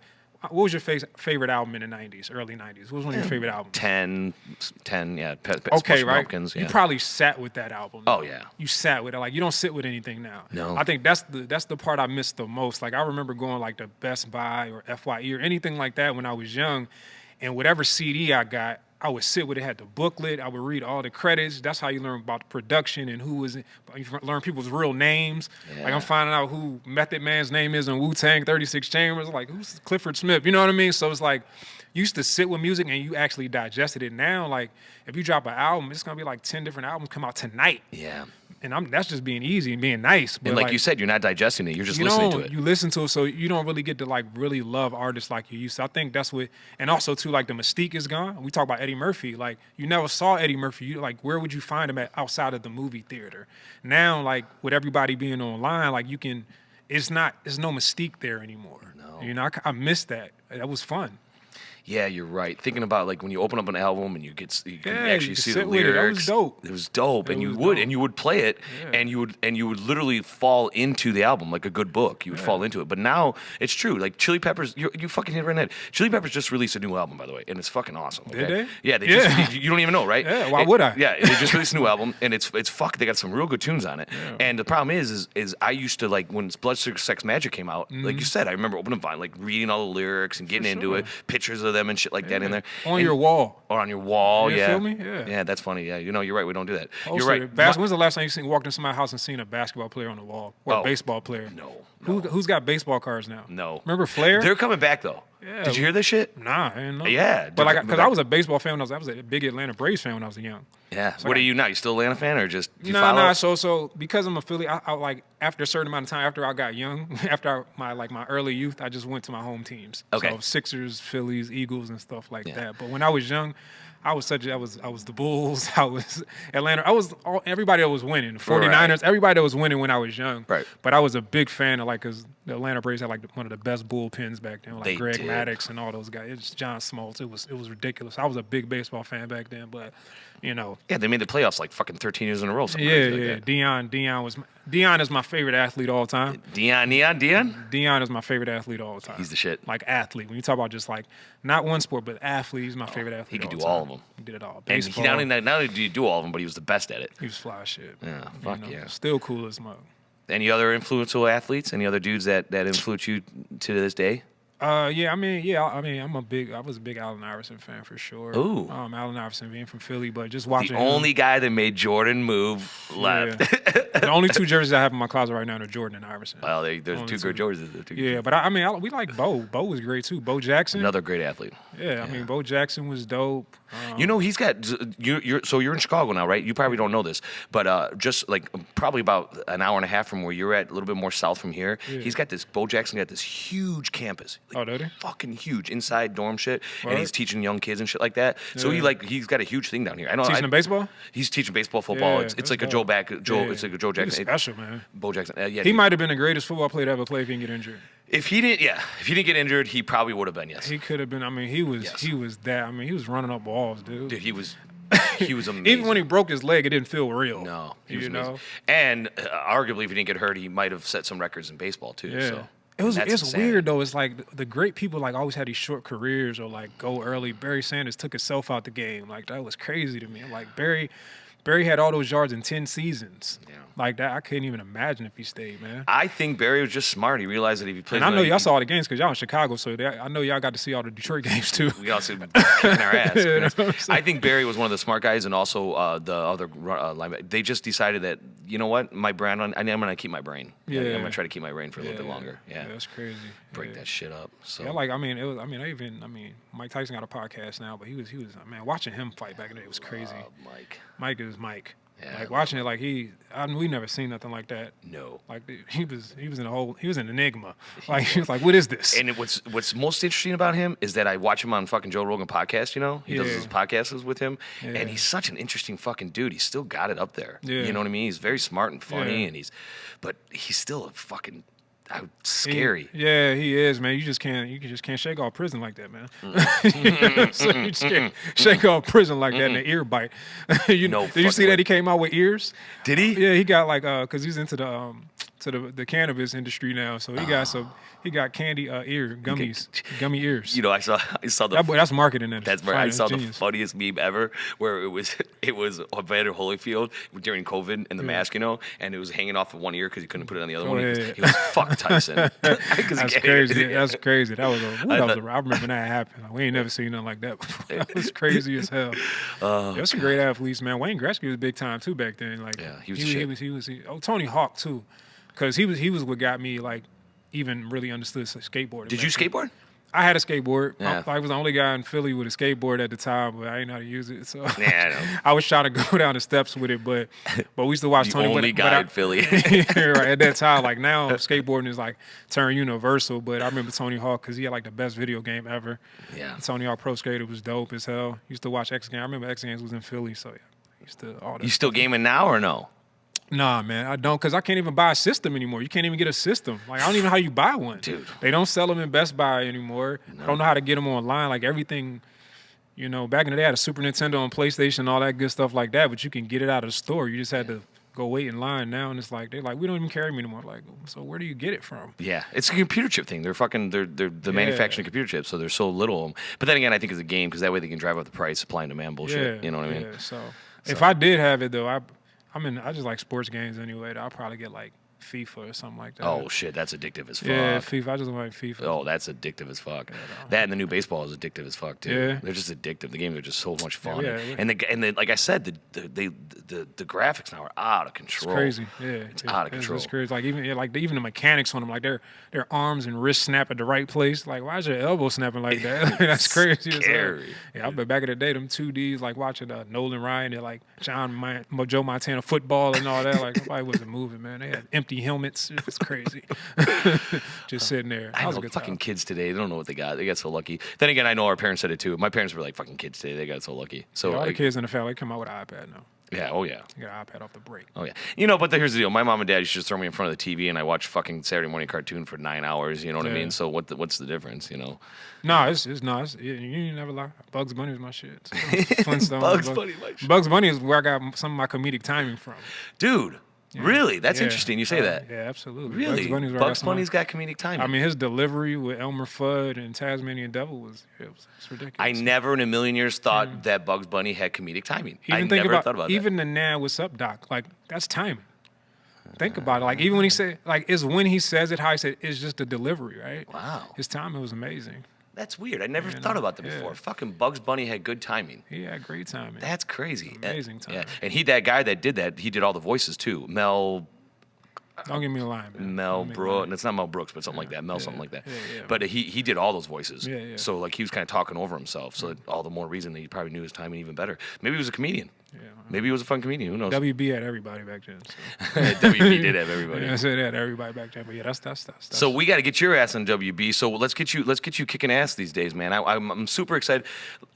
what was your favorite album in the '90s, early '90s? What was one of your favorite albums? 10, yeah. Okay, right. Pumpkins, yeah. You probably sat with that album. Oh yeah. You sat with it. Like you don't sit with anything now. No. I think that's the part I miss the most. Like I remember going like to Best Buy or FYE or anything like that when I was young, and whatever CD I got, I would sit with it, had the booklet, I would read all the credits. That's how you learn about the production and who was, you learn people's real names. Yeah. Like I'm finding out who Method Man's name is in Wu-Tang, 36 Chambers, like who's Clifford Smith, you know what I mean? So it's like, you used to sit with music and you actually digested it. Now, like, if you drop an album, it's gonna be like 10 different albums come out tonight. Yeah. And that's just being easy and being nice. But and like you said, you're not digesting it. You're just listening to it. You listen to it, so you don't really get to like really love artists like you used to. I think that's what, and also too, like the mystique is gone. We talk about Eddie Murphy. Like you never saw Eddie Murphy. You like where would you find him at outside of the movie theater? Now, like with everybody being online, like you can, there's no mystique there anymore. No. You know, I miss that. That was fun. Yeah, you're right. Thinking about like when you open up an album and you can actually see the lyrics. That was dope. It was dope, and you would play it, and you would literally fall into the album like a good book. You would fall into it. But now it's true. Like Chili Peppers, you fucking hit it right in the head. Chili Peppers just released a new album, by the way, and it's fucking awesome. Okay? Did they? Yeah, they just you don't even know, right? Yeah. Why would I? Yeah, they just released a new album, and it's they got some real good tunes on it. Yeah. And the problem is I used to like when Blood Sugar Sex Magic came out, like you said, I remember opening Vine, like reading all the lyrics and getting into it, pictures of them and shit like that in there. Your wall. Or on your wall, you feel me? Yeah. Yeah, that's funny. Yeah, you know, you're right. We don't do that. You're right. When's the last time you walked into my house and seen a basketball player on the wall or a baseball player? No. Who's got baseball cards now? No. Remember Flair? They're coming back though. Yeah. Did you hear this shit? Nah, I didn't know. Yeah. But because I was a baseball fan when I was a big Atlanta Braves fan when I was young. Yeah. So what are you now? You still Atlanta fan or just you follow? Nah. So because I'm a Philly, I like after a certain amount of time, after I got young, after my early youth, I just went to my home teams. Okay. So Sixers, Phillies, Eagles, and stuff like that. But when I was young, I was the Bulls. I was Atlanta. Everybody that was winning. The 49ers. Right. Everybody that was winning when I was young. Right. But I was a big fan of because the Atlanta Braves had like one of the best bullpens back then, like they Greg did. Maddux and all those guys. It was John Smoltz. It was ridiculous. I was a big baseball fan back then, but you know. Yeah, they made the playoffs like fucking 13 years in a row. Yeah. Deion is my favorite athlete of all time. Deion is my favorite athlete of all time. He's the shit. Like athlete. When you talk about just like not one sport, but athlete, he's my favorite athlete. He could do all all of them. He did it all. Baseball. And not only did he do all of them, but he was the best at it. He was fly as shit. Yeah, fuck yeah. Still cool as mug. Any other influential athletes? Any other dudes that influence you to this day? I was a big Allen Iverson fan for sure. Ooh. Allen Iverson being from Philly, but just watching the only guy that made Jordan move left. Yeah. The only two jerseys I have in my closet right now are Jordan and Iverson. Well, there's two good jerseys. Yeah, but we like Bo. Bo was great too. Bo Jackson. Another great athlete. Yeah, I mean, Bo Jackson was dope. You know, he's got you're in Chicago now, right? You probably don't know this, but just like probably about an hour and a half from where you're at, a little bit more south from here, he's got this. Bo Jackson got this huge campus. Like, did he? Fucking huge inside dorm shit, What? and he's teaching young kids and shit like that. So he's got a huge thing down here. I know. Teaching baseball? He's teaching baseball, football. Yeah, it's like a Joe It's like a Joe Jackson. He was special, man. Bo Jackson. Yeah. He might have been the greatest football player to ever play if he didn't get injured. If he didn't get injured, he probably would have been. Yes. He could have been. I mean, he was that. I mean, he was running up balls, dude. Dude, he was. He was amazing. Even when he broke his leg, it didn't feel real. No, he was you amazing. know? And arguably, if he didn't get hurt, he might have set some records in baseball too. Yeah. So. It's weird though. It's like the great people like always had these short careers or like go early. Barry Sanders took himself out the game. Like that was crazy to me. Like Barry had all those yards in 10 seasons. Yeah. Like that, I couldn't even imagine if he stayed, man. I think Barry was just smart. He realized that if he played, and I know y'all saw all the games because y'all in Chicago, so I know y'all got to see all the Detroit games too. We also kicking our ass. You know I think Barry was one of the smart guys, and also the other linebacker. They just decided that my brain. I'm gonna keep my brain. Yeah, I'm gonna try to keep my brain for a little bit longer. Yeah, that's crazy. Break that shit up. So Mike Tyson got a podcast now, but he was man, watching him fight back in the day was crazy. Mike is Mike. Yeah, like watching it, like we never seen nothing like that. No, like he was an enigma. Like he was like, what is this? And what's most interesting about him is that I watch him on fucking Joe Rogan podcast. You know, he does his podcasts with him, and he's such an interesting fucking dude. He's still got it up there. Yeah. You know what I mean? He's very smart and funny, but he's still a fucking. Scary. He is, man. You just can't shake off prison like that, man. So you just can't shake off prison like that in an ear bite. Did you see that he came out with ears? Did he? Yeah, he got like because he's into the cannabis industry now, so he got candy gummy ears. You know, I saw that's marketing. That's right. I saw the funniest meme ever, where it was Evander Holyfield during COVID and the mask, and it was hanging off of one ear because he couldn't put it on the other one. He was fuck Tyson. That's crazy. That's crazy. I remember that happened. Like, we ain't never seen nothing like that before. That was crazy as hell. There's some great athletes, man. Wayne Gretzky was big time too back then. Like, he was Tony Hawk too, because he was what got me like even really understood skateboarding. Did you skateboard? I had a skateboard. Yeah. I was the only guy in Philly with a skateboard at the time, but I didn't know how to use it. So I was trying to go down the steps with it, but we used to watch Tony. The only guy in Philly. Right, at that time, like now, skateboarding is like turned universal. But I remember Tony Hawk because he had like the best video game ever. Yeah. Tony Hawk Pro Skater was dope as hell. Used to watch X Games. I remember X Games was in Philly, so used to all that. You still gaming now or no? Nah, man, I don't, because I can't even buy a system anymore. You can't even get a system. Like, I don't even know how you buy one. Dude. They don't sell them in Best Buy anymore. No. I don't know how to get them online. Like, everything, back in the day, I had a Super Nintendo and PlayStation, all that good stuff like that, but you can get it out of the store. You just had to go wait in line now, and it's like, they're like, we don't even carry them anymore. Like, so where do you get it from? Yeah, it's a computer chip thing. They're the manufacturing computer chips, so there's so little of them. But then again, I think it's a game, because that way they can drive up the price, supply and demand bullshit. Yeah, you know what I mean? Yeah, so if I did have it, though, I just like sports games anyway. I'll probably get like FIFA or something like that. Oh shit, that's addictive as fuck. Yeah, FIFA. I just like FIFA. Oh, that's addictive as fuck. Yeah, that and the new baseball is addictive as fuck too. Yeah. They're just addictive. The games are just so much fun. Yeah. And like I said, the graphics now are out of control. It's crazy. Yeah, it's out of control. It's crazy. Like even the mechanics on them, like their arms and wrists snap at the right place. Like, why is your elbow snapping like that? That's crazy. Scary. Yeah, I bet back in the day, them 2Ds, like watching Nolan Ryan, they're like Joe Montana football and all that. Like nobody wasn't moving, man. They had empty helmets. It's crazy. Just sitting there. I know fucking kids today. They don't know what they got. They got so lucky. Then again, I know our parents said it too. My parents were like, fucking kids today. They got so lucky. So all the kids in the family come out with an iPad now. Yeah, oh yeah. You got an iPad off the break. Oh yeah. But here's the deal. My mom and dad used to just throw me in front of the TV and I watch fucking Saturday morning cartoon for 9 hours. You know what I mean? So what's the difference? No, it's you never lie. Bugs Bunny was my shit. So Bugs Bunny is where I got some of my comedic timing from. Dude. Yeah. Really? That's interesting. You say that. Yeah, absolutely. Really? Bugs Bunny's got comedic timing. I mean, his delivery with Elmer Fudd and Tasmanian Devil was ridiculous. I never in a million years thought that Bugs Bunny had comedic timing. I never thought about that. Even the "Nah, what's up, Doc?" Like, that's timing. Think about it. Like, even when he said, like, it's when he says it, how he said, it's just the delivery, right? Wow. His timing was amazing. That's weird. I never thought about that before. Fucking Bugs Bunny had good timing. He had great timing. That's crazy. Amazing timing. Yeah. And that guy that did that, he did all the voices too. Don't give me a line, man. Mel Brooks. And it's not Mel Brooks, but something like that. Something like that. Yeah. But he did all those voices. Yeah. So like he was kind of talking over himself. So all the more reason that he probably knew his timing even better. Maybe he was a comedian. Yeah. Maybe he was a fun comedian. Who knows? WB had everybody back then. So. WB did have everybody. Yeah, I said they had everybody back then. But yeah, that's. So we got to get your ass on WB. So let's get you kicking ass these days, man. I'm super excited,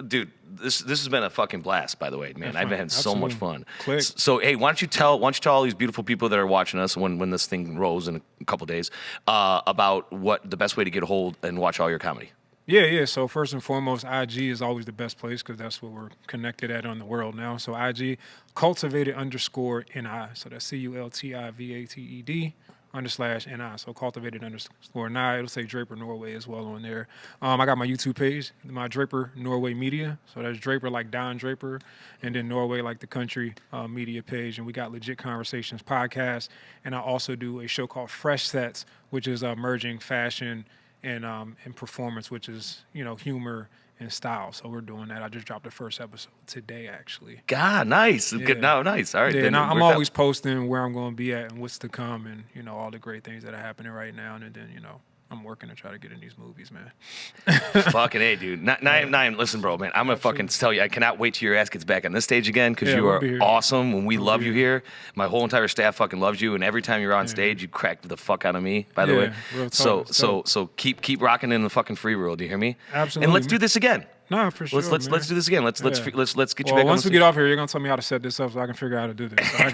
dude. This has been a fucking blast, by the way, man. I've had so much fun. Quick. So hey, why don't you tell all these beautiful people that are watching us when this thing rolls in a couple days about what the best way to get a hold and watch all your comedy. Yeah. So first and foremost, IG is always the best place because that's what we're connected at on the world now. So IG, cultivated_NI. So that's CULTIVATED /NI. So cultivated_NI. It'll say Draper Norway as well on there. I got my YouTube page, my Draper Norway Media. So that's Draper like Don Draper, and then Norway like the country media page. And we got Legit Conversations podcast. And I also do a show called Fresh Sets, which is merging fashion and performance, which is, humor and style. So we're doing that. I just dropped the first episode today, actually. God, nice. Yeah. Good. No, nice. All right. Yeah, and I'm always posting where I'm going to be at and what's to come, and all the great things that are happening right now. And then I'm working to try to get in these movies, man. Fucking A, dude. Niem, listen, bro, man. I'm going to fucking tell you, I cannot wait till your ass gets back on this stage again because you are awesome. When we love you here, my whole entire staff fucking loves you. And every time you're on stage, you crack the fuck out of me, by the way. So keep rocking in the fucking free world. Do you hear me? Absolutely. And let's do this again. No, for sure. Let's do this again. Let's get you back. Once we get off here, you're gonna tell me how to set this up so I can figure out how to do this. So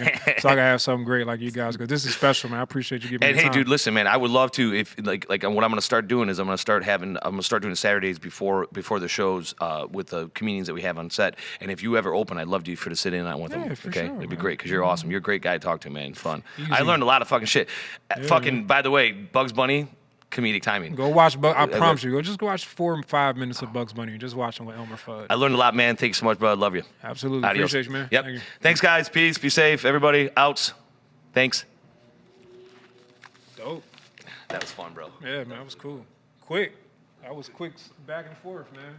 I can have something great like you guys. Because this is special, man. I appreciate you giving me the time. And hey, dude, listen, man. I would love to if like what I'm gonna start doing is I'm gonna start doing Saturdays before the shows with the comedians that we have on set. And if you ever open, I'd love you to sit in on with them. For okay, sure, it'd be man. great because you're awesome. You're a great guy to talk to, man. Fun. Easy. I learned a lot of fucking shit. By the way, Bugs Bunny. Comedic timing. Go watch. I promise you. Go watch 4 or 5 minutes of Bugs Bunny. Just watch them with Elmer Fudd. I learned a lot, man. Thanks so much, bro. I love you. Absolutely. Adios. Appreciate you, man. Yep. Thank you. Thanks, guys. Peace. Be safe. Everybody. Outs. Thanks. Dope. That was fun, bro. Yeah, man. That was cool. Quick. That was quick back and forth, man.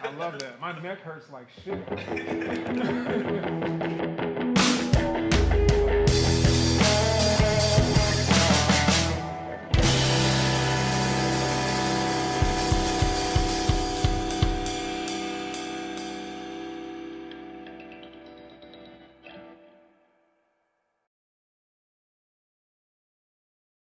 I love that. My neck hurts like shit.